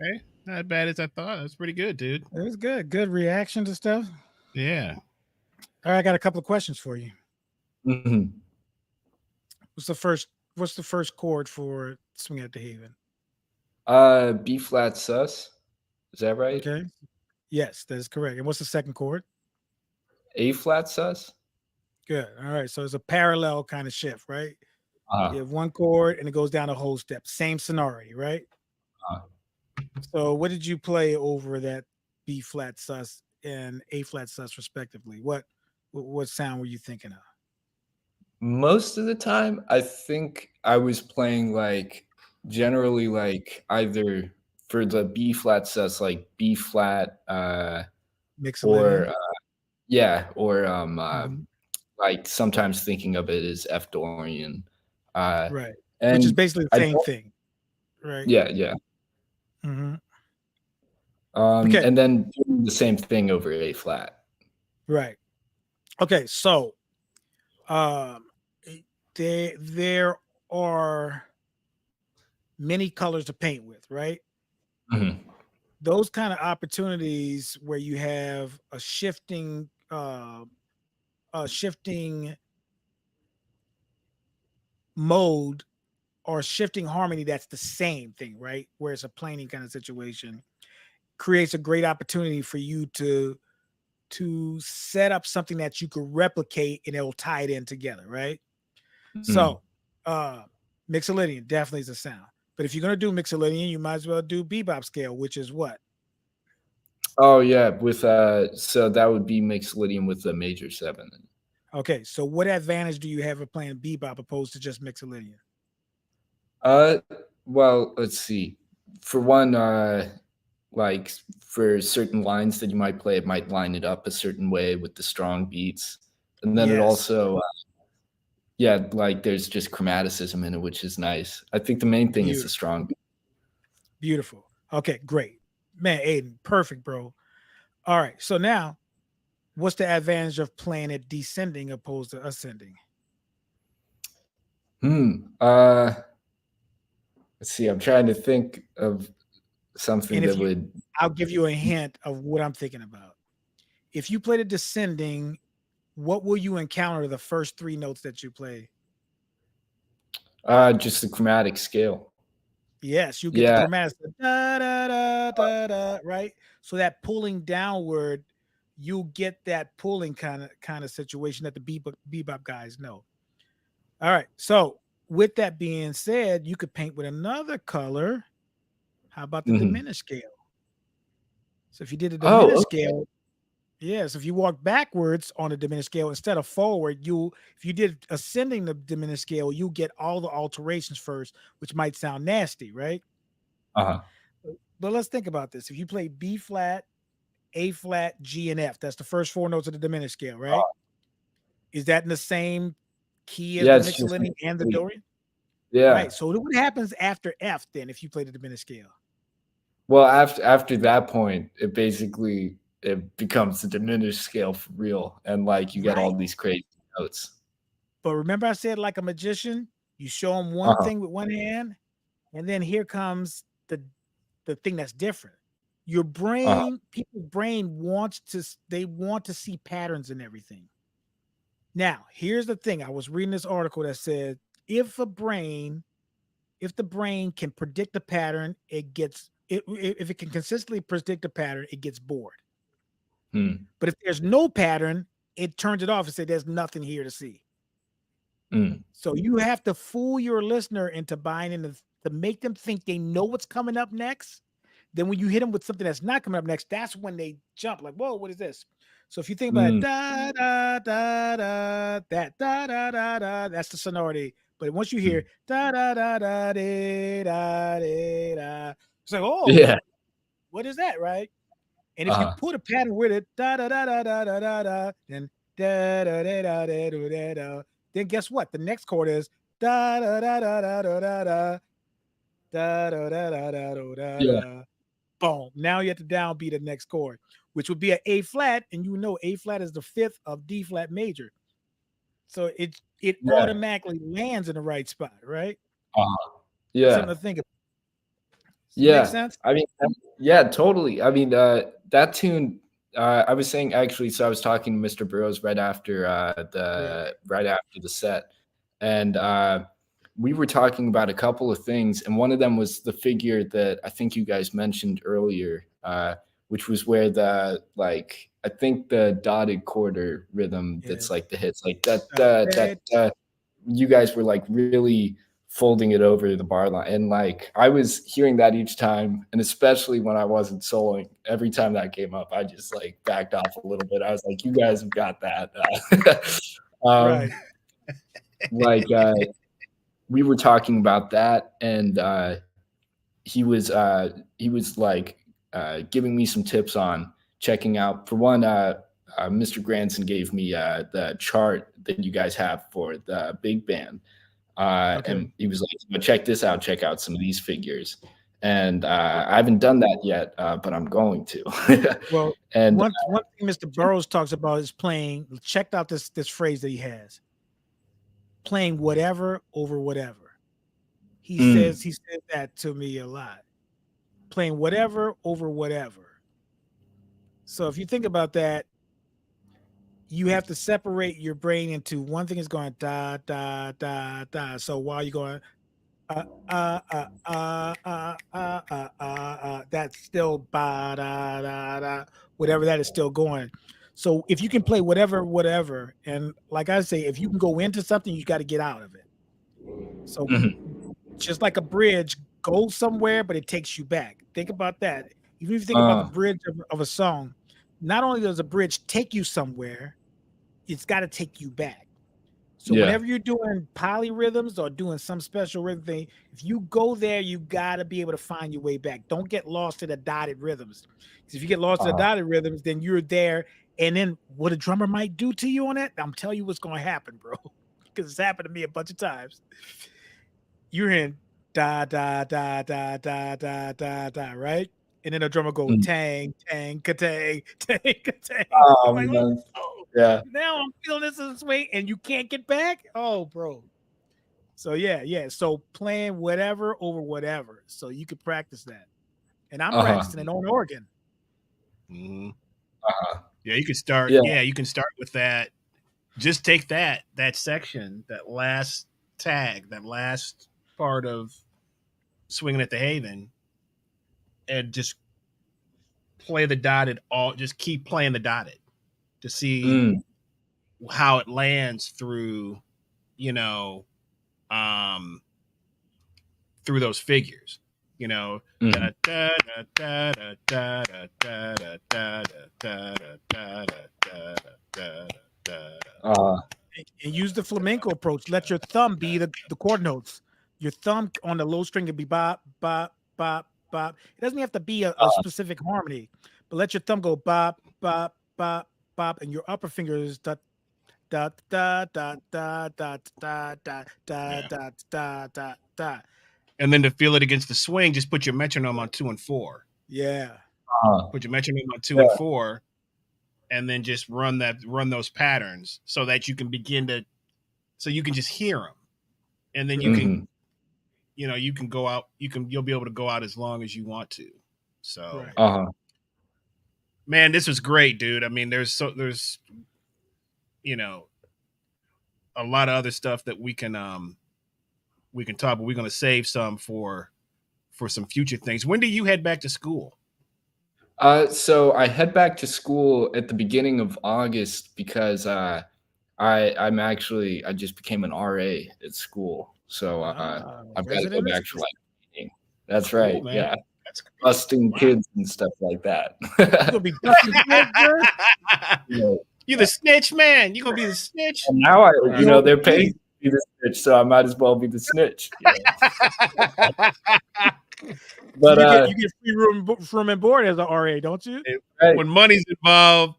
Okay. Not bad as I thought. That's pretty good, dude. It was good. Good reaction to stuff. Yeah. All right, I got a couple of questions for you. Mhm. What's the first chord for Swing at the Haven? B flat sus. Is that right? Okay. Yes, that is correct. And what's the second chord? A flat sus. Good. All right. So it's a parallel kind of shift, right? Uh, You have one chord and it goes down a whole step. Same sonority, right? uh, So what did you play over that B flat sus and A flat sus respectively? What sound were you thinking of? Most of the time, I think I was playing like generally like either for the B flat sus like B flat or Mixolydian? yeah or Mhm. like sometimes thinking of it as F Dorian. Right. Which is And basically the I same don't thing, right? yeah, yeah. Mhm. Okay. And then doing the same thing over A flat. Right. Okay. So um, there are many colors to paint with, right? Mhm. Those kind of opportunities where you have a shifting mode or shifting harmony that's the same thing, right? Where it's a planing kind of situation creates a great opportunity for you to set up something that you could replicate and it'll tie it in together, right? Mhm. So Mixolydian definitely is a sound. But if you're gonna do Mixolydian, you might as well do bebop scale, which is what? Oh yeah, with so that would be Mixolydian with the major 7. Okay, so what advantage do you have of playing bebop opposed to just Mixolydian? Uh, well, let's see. For one, like for certain lines that you might play, it might line it up a certain way with the strong beats, and then it Yes, also, yeah, like there's just chromaticism in it, which is nice. I think the main thing is the beautiful, strong beat. beautiful. Okay, great. Man, Aiden, perfect, bro. All right, so now what's the advantage of playing it descending opposed to ascending? Hmm. Let's see. I'm trying to think of something And that if you, would. I'll give you a hint of what I'm thinking about. If you played it descending, what will you encounter the first three notes that you play? Just the chromatic scale. Yes, you get the Yeah. chromatics, da, da, da, da, da, right? So that pulling downward, you get that pulling kind of situation that the bebop guys know. All right. So with that being said, you could paint with another color. How about the Mhm. diminished scale? So if you did a Oh, diminished okay. scale, yes, if you walk backwards on a diminished scale instead of forward, you if you did ascending the diminished scale, you get all the alterations first, which might sound nasty, right? Uh-huh. But let's think about this. If you play B flat, A flat, G, and F, that's the first four notes of the diminished scale, right? Is that in the same key as Yeah, the it's just Mixolydian and the Dorian? yeah. Right. So what happens after F then if you play the diminished scale? Well, after that point, it becomes a diminished scale for real, and like you get all Right. these crazy notes. But remember I said like a magician, you show them one Uh-huh. thing with one hand, and then here comes the thing that's different. Your Uh-huh. brain, people's brain wants to they want to see patterns in everything. Now, here's the thing. I was reading this article that said if the brain can predict a pattern, if it can consistently predict a pattern, it gets bored. Hmm. But if there's no pattern, it turns it off and says there's nothing here to see. Mm. So you have to fool your listener into buying into to make them think they know what's coming up next. Then when you hit them with something that's not coming up next, that's when they jump like, whoa, what is this? So if you think about it, Mm. da da da da, that da da da da, that's the sonority. But once you hear Mm. da da da da da da, it's like, oh, Yeah. what is that, right? And if you Uh-huh. put a pattern with it, da da da da da da da da, then da da da da da da da, then guess what? The next chord is da da da da da da da da da da da da da Yeah. da. Boom. Now you have to downbeat the next chord, which would be an A flat, and you know A flat is the fifth of D flat major. So it Yeah. automatically lands in the right spot, right? Uh-huh. Something Yeah. to think about. Does that make Yeah. sense? I mean, yeah, totally. I mean, that tune, I was saying actually, so I was talking to Mr. Burroughs Right. right after the set, and we were talking about a couple of things, and one of them was the figure that I think you guys mentioned earlier, which was where the like I think the dotted quarter rhythm that's Yes. like the hits like that you guys were like really folding it over the bar line. And like I was hearing that each time, and especially when I wasn't soloing, every time that came up, I just like backed off a little bit. I was like, you guys have got that. Um, Right. like we were talking about that, and he was like giving me some tips on checking out. For one, Mr. Granson gave me the chart that you guys have for the big band, Okay. and he was like, "Check this out. Check out some of these figures." and I haven't done that yet, but I'm going to. Well, And one thing Mr. Burroughs talks about is playing. Check out this phrase that he has: playing whatever over whatever. He says that to me a lot. Playing whatever over whatever. So if you think about that, you have to separate your brain into one thing is going da da da da. So while you're going that's still ba da da da, whatever that is still going. So if you can play whatever, and like I say, if you can go into something, you got to get out of it. So just like a bridge goes somewhere, but it takes you back. Think about that. Even if you think about the bridge of a song, not only does a bridge take you somewhere, it's got to take you back. So whenever you're doing polyrhythms or doing some special rhythm thing, if you go there, you got to be able to find your way back. Don't get lost in the dotted rhythms. Because if you get lost in the dotted rhythms, then you're there. And then what a drummer might do to you on that, I'm telling you what's going to happen, bro. Because it's happened to me a bunch of times. You're in da da da da da da da da, right? And then the drummer go tang tang ka-tang tang ka-tang. Like, yeah. Now I'm feeling this way, and you can't get back. Oh, bro. So yeah. So playing whatever over whatever, so you could practice that. And I'm practicing it on organ. Yeah, you can start. Yeah. You can start with that. Just take that section, that last tag, that last part of Swinging at the Haven, and just play the dotted. Just keep playing the dotted to see how it lands through, through those figures. And use the flamenco approach. Let your thumb be the chord notes. Your thumb on the low string can be bop, bop, bop, bop. It doesn't have to be a specific harmony, but let your thumb go bop, bop, bop, bop, and your upper finger is da da da da da da da da da da da da da. And then to feel it against the swing, just put your metronome on 2 and 4. Yeah. Put your metronome on 2 and 4, and then just run those patterns so that you can so you can just hear them, and then you can, you can go out. You'll be able to go out as long as you want to. So, man, this was great, dude. I mean, there's a lot of other stuff that we can talk, but we're going to save some for some future things. When do you head back to school? So I head back to school at the beginning of August because I just became an RA at school. So I've got to go back for meeting. That's cool, right. Man. Yeah. That's busting kids and stuff like that. You're gonna be busting kids, bro? You're the snitch, man. You're gonna be the snitch. And now they're paying to be the snitch, so I might as well be the snitch. But you get free room and board as an RA, don't you? When money's involved,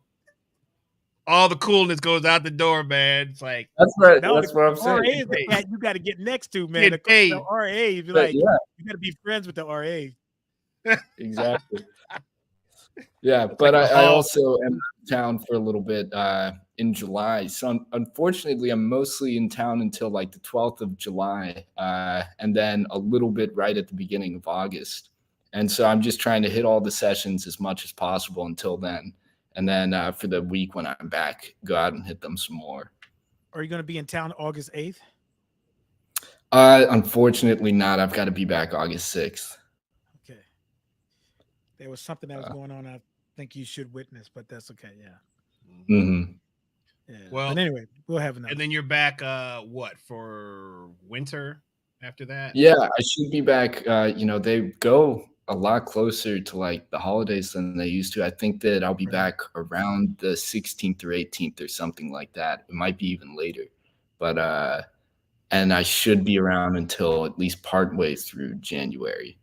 all the coolness goes out the door, man. It's like that's right. That's what I'm saying. RA is the cat you got to get next to, man. The RA, you got to be friends with the RA. Exactly. Yeah, but I also am in town for a little bit in July. So unfortunately, I'm mostly in town until like the 12th of July, and then a little bit right at the beginning of August. And so I'm just trying to hit all the sessions as much as possible until then. And then for the week when I'm back, go out and hit them some more. Are you going to be in town August 8th? Unfortunately not. I've got to be back August 6th. Okay. There was something that was going on I think you should witness, but that's okay. Yeah. Mm-hmm. Yeah. Well, but anyway, we'll have another. And then you're back, for winter after that? Yeah, I should be back. They go a lot closer to like the holidays than they used to. I think that I'll be back around the 16th or 18th or something like that. It might be even later, but and I should be around until at least partway through January.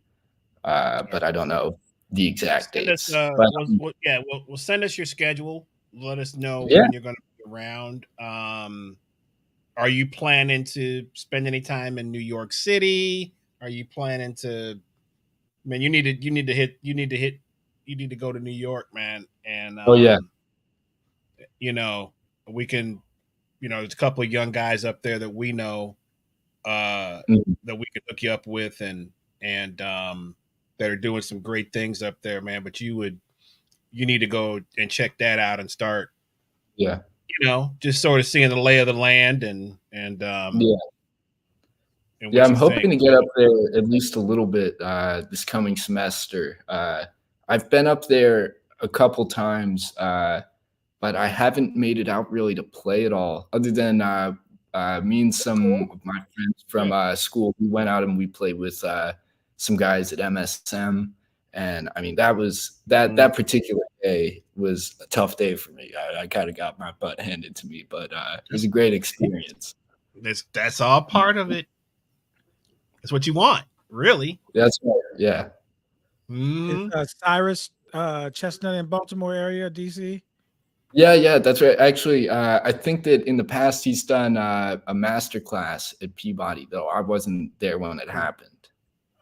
But I don't know the exact dates. We'll send us your schedule. Let us know when you're going to be around. Are you planning to spend any time in New York City? Are you planning to Man, you need to go to New York, man. And Oh yeah. you know, we can, there's a couple of young guys up there that we know Mhm. that we could hook you up with, and that are doing some great things up there, man. But you need to go and check that out and start, Yeah. just sort of seeing the lay of the land and Yeah. and Yeah, what I'm you think. hoping to get up there at least a little bit this coming semester. I've been up there a couple times, but I haven't made it out really to play at all. Other than me and That's cool. some of my friends from Yeah. school, we went out and we played with some guys at MSM, and I mean that particular day was a tough day for me. I kind of got my butt handed to me, but it was a great experience. That's all part of it. That's what you want, really. That's right. Yeah. Is Mm. Cyrus Chestnut in Baltimore area, DC? Yeah, that's right. Actually, I think that in the past he's done a master class at Peabody, though I wasn't there when it happened.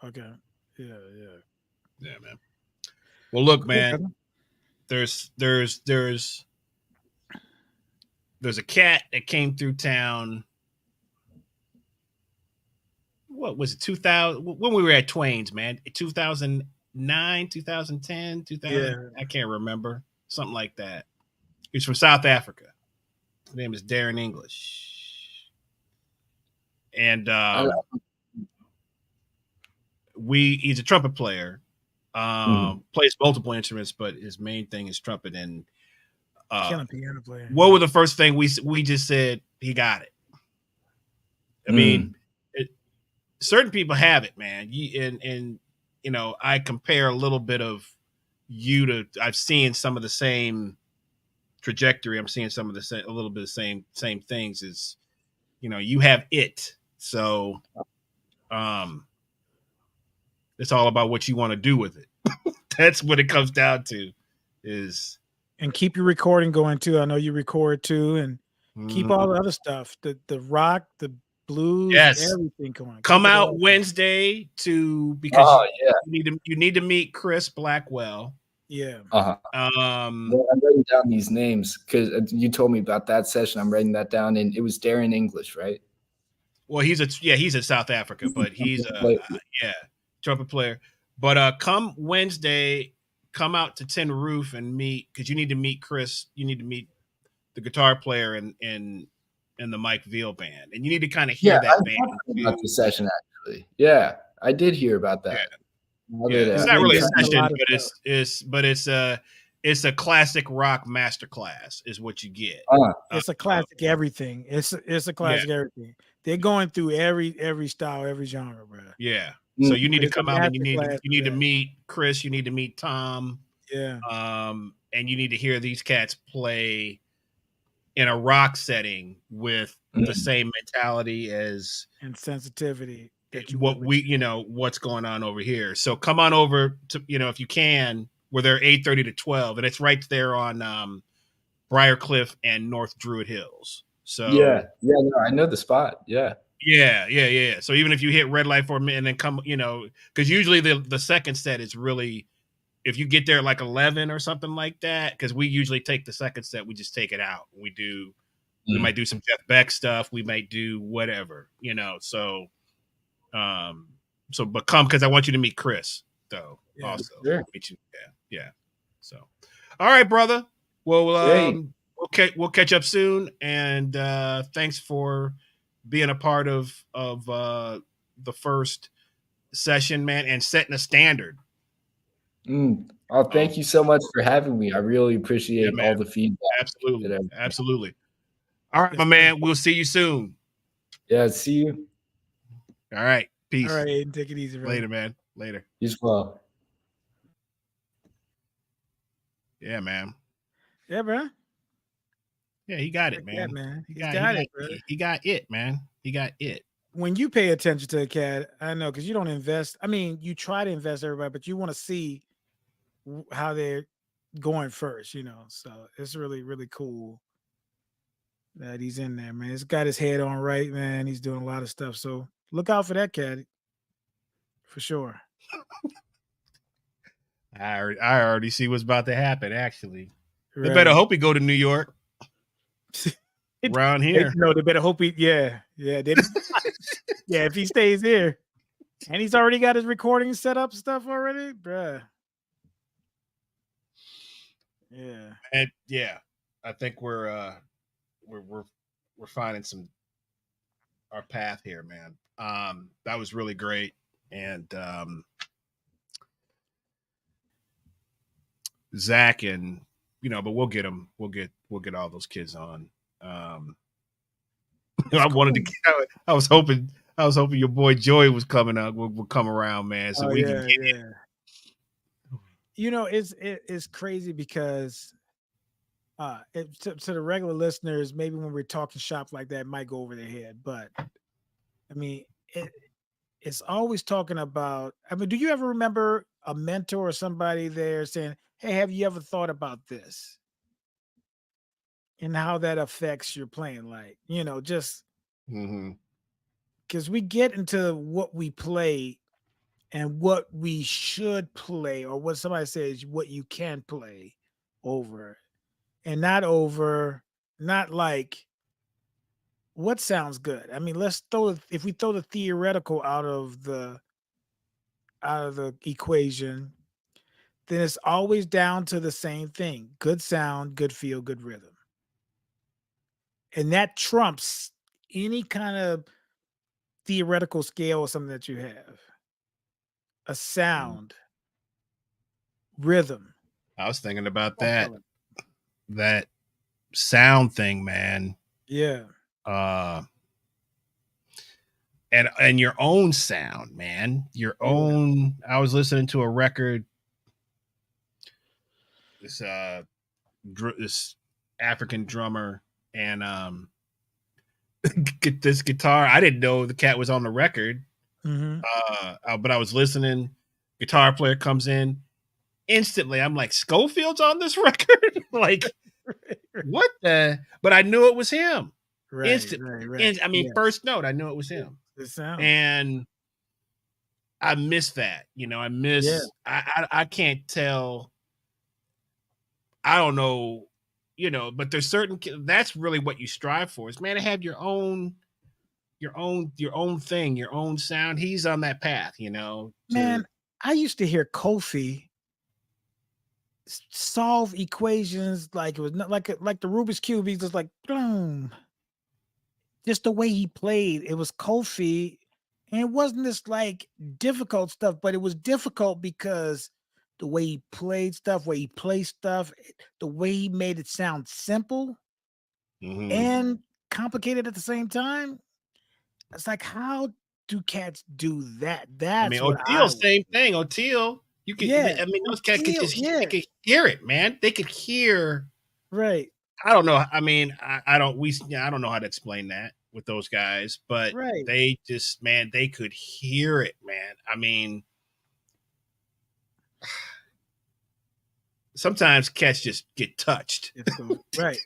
Okay. Yeah. Yeah, man. Well, look, Cool, man. brother. There's a cat that came through town. What was it? 2000 when we were at Twain's, man. 2009, 2010, 2000. Yeah. I can't remember. Something like that. He's from South Africa. His name is Darren English. And he's a trumpet player. Plays multiple instruments, but his main thing is trumpet. And Killing piano player. what were the first thing we just said? He got it. I mean, certain people have it, man. And I compare a little bit of you to. I've seen some of the same trajectory. I'm seeing some of the a little bit of same things. Is you have it. So, it's all about what you want to do with it. That's what it comes down to. Is and keep your recording going too. I know you record too, and keep all the other stuff, the rock, the blues, everything going. Come out Wednesday because you need to meet Chris Blackwell. Yeah. I'm writing down these names because you told me about that session. I'm writing that down, and it was Darren English, right? Well, he's in South Africa, but he's a trumpet player. But come Wednesday, come out to Tin Roof and meet, because you need to meet Chris. You need to meet the guitar player and the Mike Veal band, and you need to kind of hear that band about the session. Actually, yeah, I did hear about that. It's not really a session, but it's a classic rock masterclass is what you get. It's a classic everything. It's a classic everything. They're going through every style, every genre, bro. Yeah. So you need to come out and you need to meet Chris. You need to meet Tom. Yeah. And you need to hear these cats play in a rock setting with the same mentality and sensitivity. What's going on over here. So come on over to, if you can, we're there 8:30 to 12, and it's right there on Briarcliff and North Druid Hills. So no, I know the spot. Yeah. So even if you hit red light for a minute and then come, because usually the second set is really, if you get there at like 11 or something like that, because we usually take the second set, we just take it out. We might do some Jeff Beck stuff. We might do whatever, so. But come, because I want you to meet Chris, though. Also, meet you. Yeah. So, all right, brother. Well, we'll catch up soon, and thanks for being a part of the first session, man, and setting a standard. Oh, thank you so much for having me. I really appreciate all the feedback. Absolutely. All right, my man. We'll see you soon. Yeah, see you. All right. Peace. All right, Aidan, take it easy, bro. Later, man. Later. You as well. Yeah, man. Yeah, bro. Yeah, he got it, man. Yeah, man. He got it, bro. He got it, man. He got it. When you pay attention to a cat, I know, because you don't invest. I mean, you try to invest everybody, but you want to see how they're going first, So it's really, really cool that he's in there, man. He's got his head on right, man. He's doing a lot of stuff. So look out for that cat. For sure. I already see what's about to happen. Actually, they Right. better hope he go to New York. Around here, They better hope he. Yeah. Yeah. If he stays here, and he's already got his recording set up stuff already, bruh. Yeah. and yeah, I think we're finding our path here, man. That was really great, and Zach and but we'll get them. We'll get all those kids on. I wanted to. I was hoping your boy Joey was coming up. Will come around, man, so we can get it. It's crazy because to the regular listeners, maybe when we're talking shop like that, it might go over their head. But I mean, it's always talking about. I mean, do you ever remember a mentor or somebody there saying, "Hey, have you ever thought about this?" And how that affects your playing, like, just because we get into what we play and what we should play, or what somebody says what you can play over, and not like what sounds good. I mean, if we throw the theoretical out of the equation, then it's always down to the same thing: good sound, good feel, good rhythm. And that trumps any kind of theoretical scale or something that you have. A sound, rhythm. I was thinking about that sound thing, man. Yeah. And your own sound, man. Your own. I was listening to a record. This this African drummer, and get this guitar. I didn't know the cat was on the record. But I was listening. Guitar player comes in. Instantly, I'm like, Schofield's on this record? Like, what the? But I knew it was him. Instantly. Right. I mean, first note, I knew it was him. The sound. And I miss that. I miss. I can't tell. I don't know. But there's certain. That's really what you strive for. Is, man, to have your own thing, your own sound. He's on that path. Man, I used to hear Kofi solve equations like it was not like the Rubik's Cube. He's just like, boom. Just the way he played, it was Kofi, and it wasn't this like difficult stuff, but it was difficult because the way he played stuff, way he plays stuff, the way he made it sound simple and complicated at the same time. It's like, how do cats do that? That's Oteil, same thing. Oteil, you can. I mean, those cats could just they could hear it, man. They could hear. Right. I don't know. I mean, I don't know how to explain that with those guys, but they just, man, they could hear it, man. I mean, sometimes cats just get touched. Right.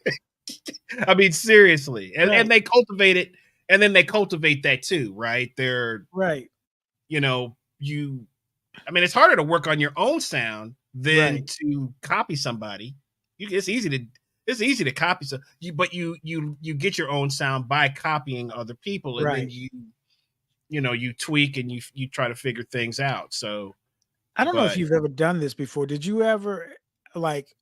I mean, seriously. And they cultivate it, and then they cultivate that too, right? They're right. I mean, it's harder to work on your own sound than to copy somebody. It's easy to copy, but you get your own sound by copying other people, and then you tweak and you try to figure things out. So I don't know if you've ever done this before. Did you ever, like,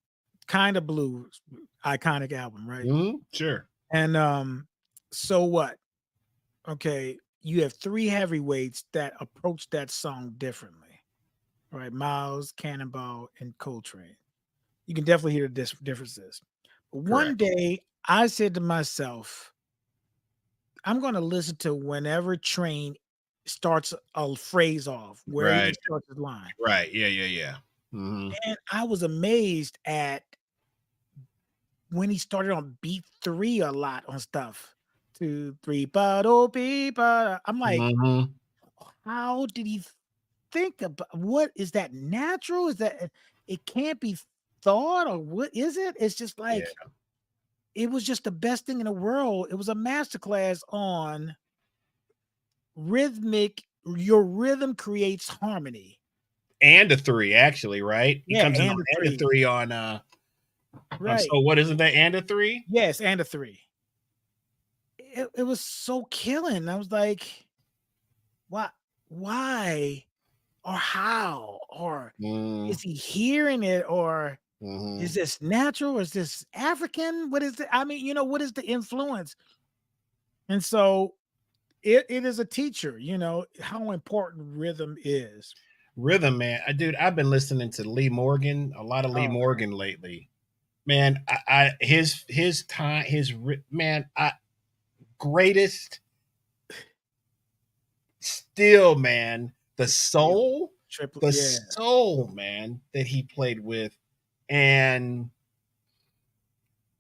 Kind of Blues, iconic album, right? Sure. And so what? Okay, you have three heavyweights that approach that song differently, right? Miles, Cannonball, and Coltrane. You can definitely hear the differences. But one day, I said to myself, I'm going to listen to whenever Train starts a phrase off, where he starts his line. Right. Yeah. And I was amazed at when he started on beat 3 a lot on stuff. 2, 3, ba-do-be-ba. I'm like, how did he think about, what is that natural? Is that, it can't be thought, or what is it? It's just like, it was just the best thing in the world. It was a masterclass on rhythmic. Your rhythm creates harmony. and a 3 actually, right? He Yeah, comes in and on a and a 3. 3 on Right. so what isn't that and a 3? Yes, and a 3. It was so killing. I was like, why or how? Or is he hearing it? Or is this natural? Is this African? What is it? I mean, you know, what is the influence? And so it is a teacher, you know, how important rhythm is. Rhythm, man. Dude, I've been listening to Lee Morgan, a lot of Lee Morgan lately. Man, his time, man, greatest still, man, the soul, soul, man, that he played with, and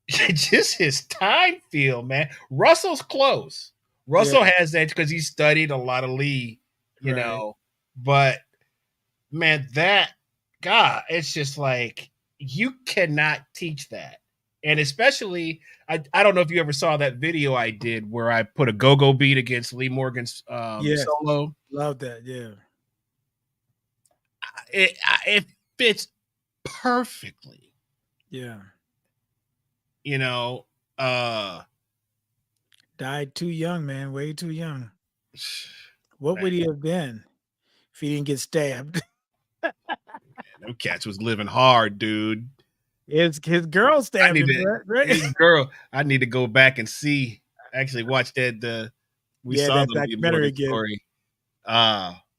just his time feel, man. Russell's close. Russell has that because he studied a lot of Lee, you know, but man, God, it's just like you cannot teach that. And especially, I don't know if you ever saw that video I did where I put a go-go beat against Lee Morgan's solo. Love that, yeah. It fits perfectly. Yeah. You know, died too young, man, way too young. What would he have been if he didn't get stabbed? Man, them cats was living hard, dude. His girl stabbed him. His girl. I need to go back and see. Actually, watch that. We saw that the documentary again. Story.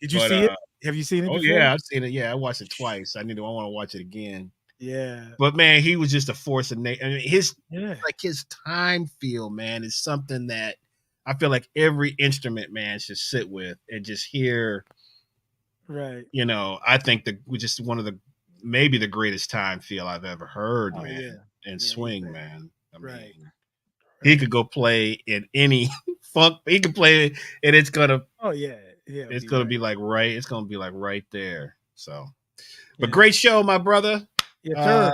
Did you see it? Have you seen it? Oh before? yeah, I've seen it. Yeah, I watched it twice. I want to watch it again. Yeah. But man, he was just a force of nature. I mean, his time feel, man, is something that I feel like every instrument man should sit with and just hear. Right. You know, I think just one of maybe the greatest time feel I've ever heard, man. And swing, man. I mean, he could go play in any funk. He could play it, and it's gonna. Oh yeah, it's gonna be like right. It's gonna be like right there. So, but great show, my brother. Yes, sir.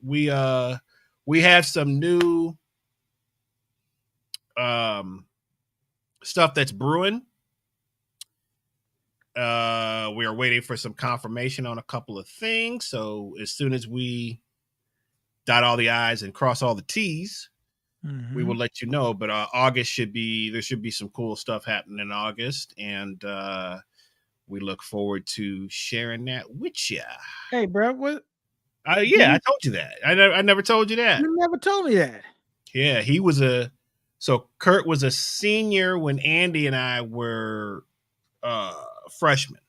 We have some new stuff that's brewing. We are waiting for some confirmation on a couple of things. So as soon as we dot all the I's and cross all the T's, we will let you know. But August there should be some cool stuff happening in August, and we look forward to sharing that with you. Hey, bro, what? Yeah, I told you that. I never told you that. You never told me that. Yeah, he was so Kurt was a senior when Andy and I were freshmen.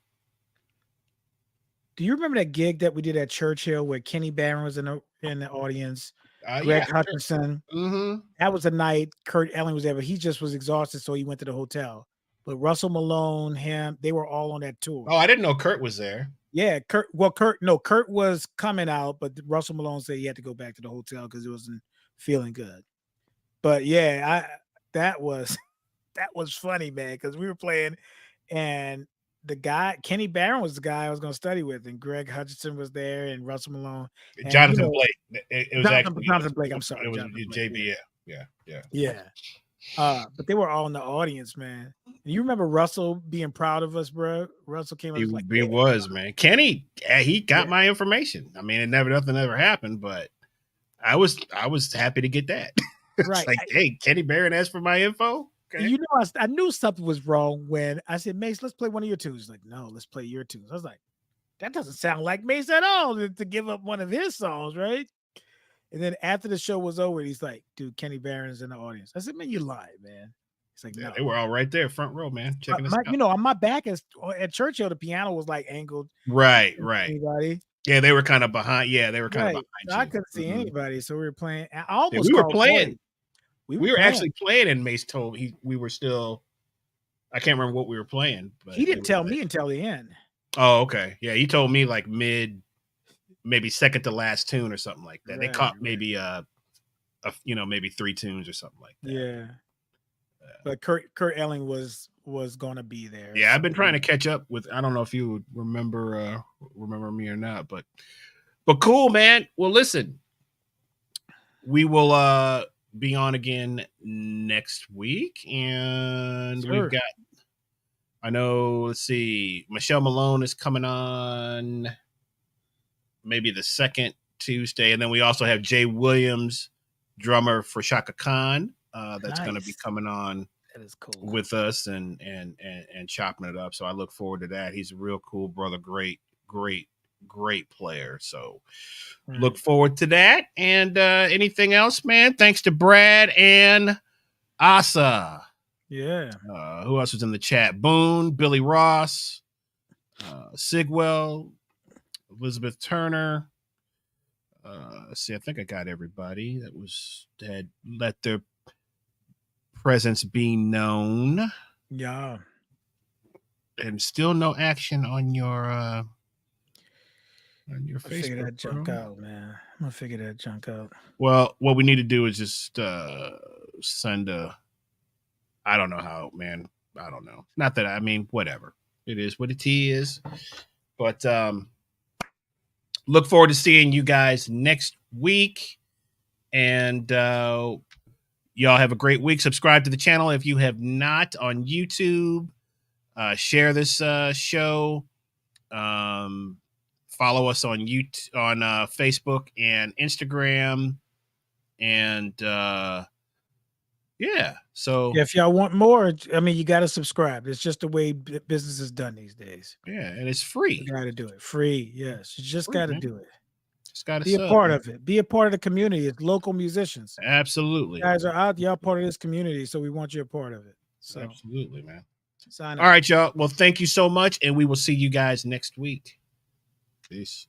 Do you remember that gig that we did at Churchill where Kenny Barron was in the audience? Greg Hutchinson. Sure. Mm-hmm. That was the night Kurt Elling was there, but he just was exhausted, so he went to the hotel. But Russell Malone, they were all on that tour. Oh, I didn't know Kurt was there. Yeah, Kurt was coming out, but Russell Malone said he had to go back to the hotel because he wasn't feeling good. But yeah, that was funny, man, because we were playing, and the guy Kenny Barron was the guy I was going to study with, and Greg Hutchinson was there, and Russell Malone, and, Jonathan Blake. It was Jonathan Blake. I'm sorry, it was Jonathan JB. Blake. Yeah. But they were all in the audience, man. And you remember Russell being proud of us, bro? Russell came up like, he was, man. Kenny, he got my information. I mean, nothing ever happened, but I was happy to get that. Right. Like, hey, Kenny Barron asked for my info. Okay. You know, I knew something was wrong when I said, Mace, let's play one of your tunes. He's like, no, let's play your tunes. I was like, that doesn't sound like Mace at all to give up one of his songs, right? And then after the show was over, he's like, dude, Kenny Barron's in the audience. I said, man, you lied, man. He's like, no. They were all right there, front row, man. Checking us out. You know, on my back at Churchill, the piano was like angled. Right. Anybody. Yeah, they were kind of behind. Yeah, they were kind of behind. So I couldn't see anybody. So we were playing. We were playing. We were actually playing, and Mace told we were still. I can't remember what we were playing, but he didn't tell me until the end. Oh, okay. Yeah, he told me like maybe second to last tune or something like that. They caught maybe maybe 3 tunes or something like that. Yeah. But Kurt Elling was going to be there. Yeah, I've been trying to catch up with. I don't know if you would remember me or not, but cool, man. Well, listen, we will be on again next week, and we've got I know, let's see, Michelle Malone is coming on maybe the second Tuesday. And then we also have Jay Williams, drummer for Shaka Khan. That's going to be coming on that is cool. with us and chopping it up. So I look forward to that. He's a real cool brother. Great player. So look forward to that. And anything else, man? Thanks to Brad and Asa. Yeah. Who else was in the chat? Boone, Billy Ross, Sigwell, Elizabeth Turner. Let's see, I think I got everybody that had let their presence be known. Yeah. And still no action on your Facebook. Figure that junk out, man. I'm gonna figure that junk out. Well, what we need to do is just send a. I don't know how, man. I don't know. Not that I mean, whatever. It is what it is. But look forward to seeing you guys next week. And y'all have a great week. Subscribe to the channel if you have not on YouTube. Share this show. Follow us on YouTube, on Facebook and Instagram. And yeah, so if y'all want more, I mean, you got to subscribe. It's just the way business is done these days. Yeah, and it's free. You got to do it free. Yes, you just got to do it. Just got to be a part of it. Be a part of the community. It's local musicians. Absolutely, you guys are out. Y'all part of this community, so we want you a part of it. So absolutely, man. Sign All right, y'all. Well, thank you so much, and we will see you guys next week. Peace.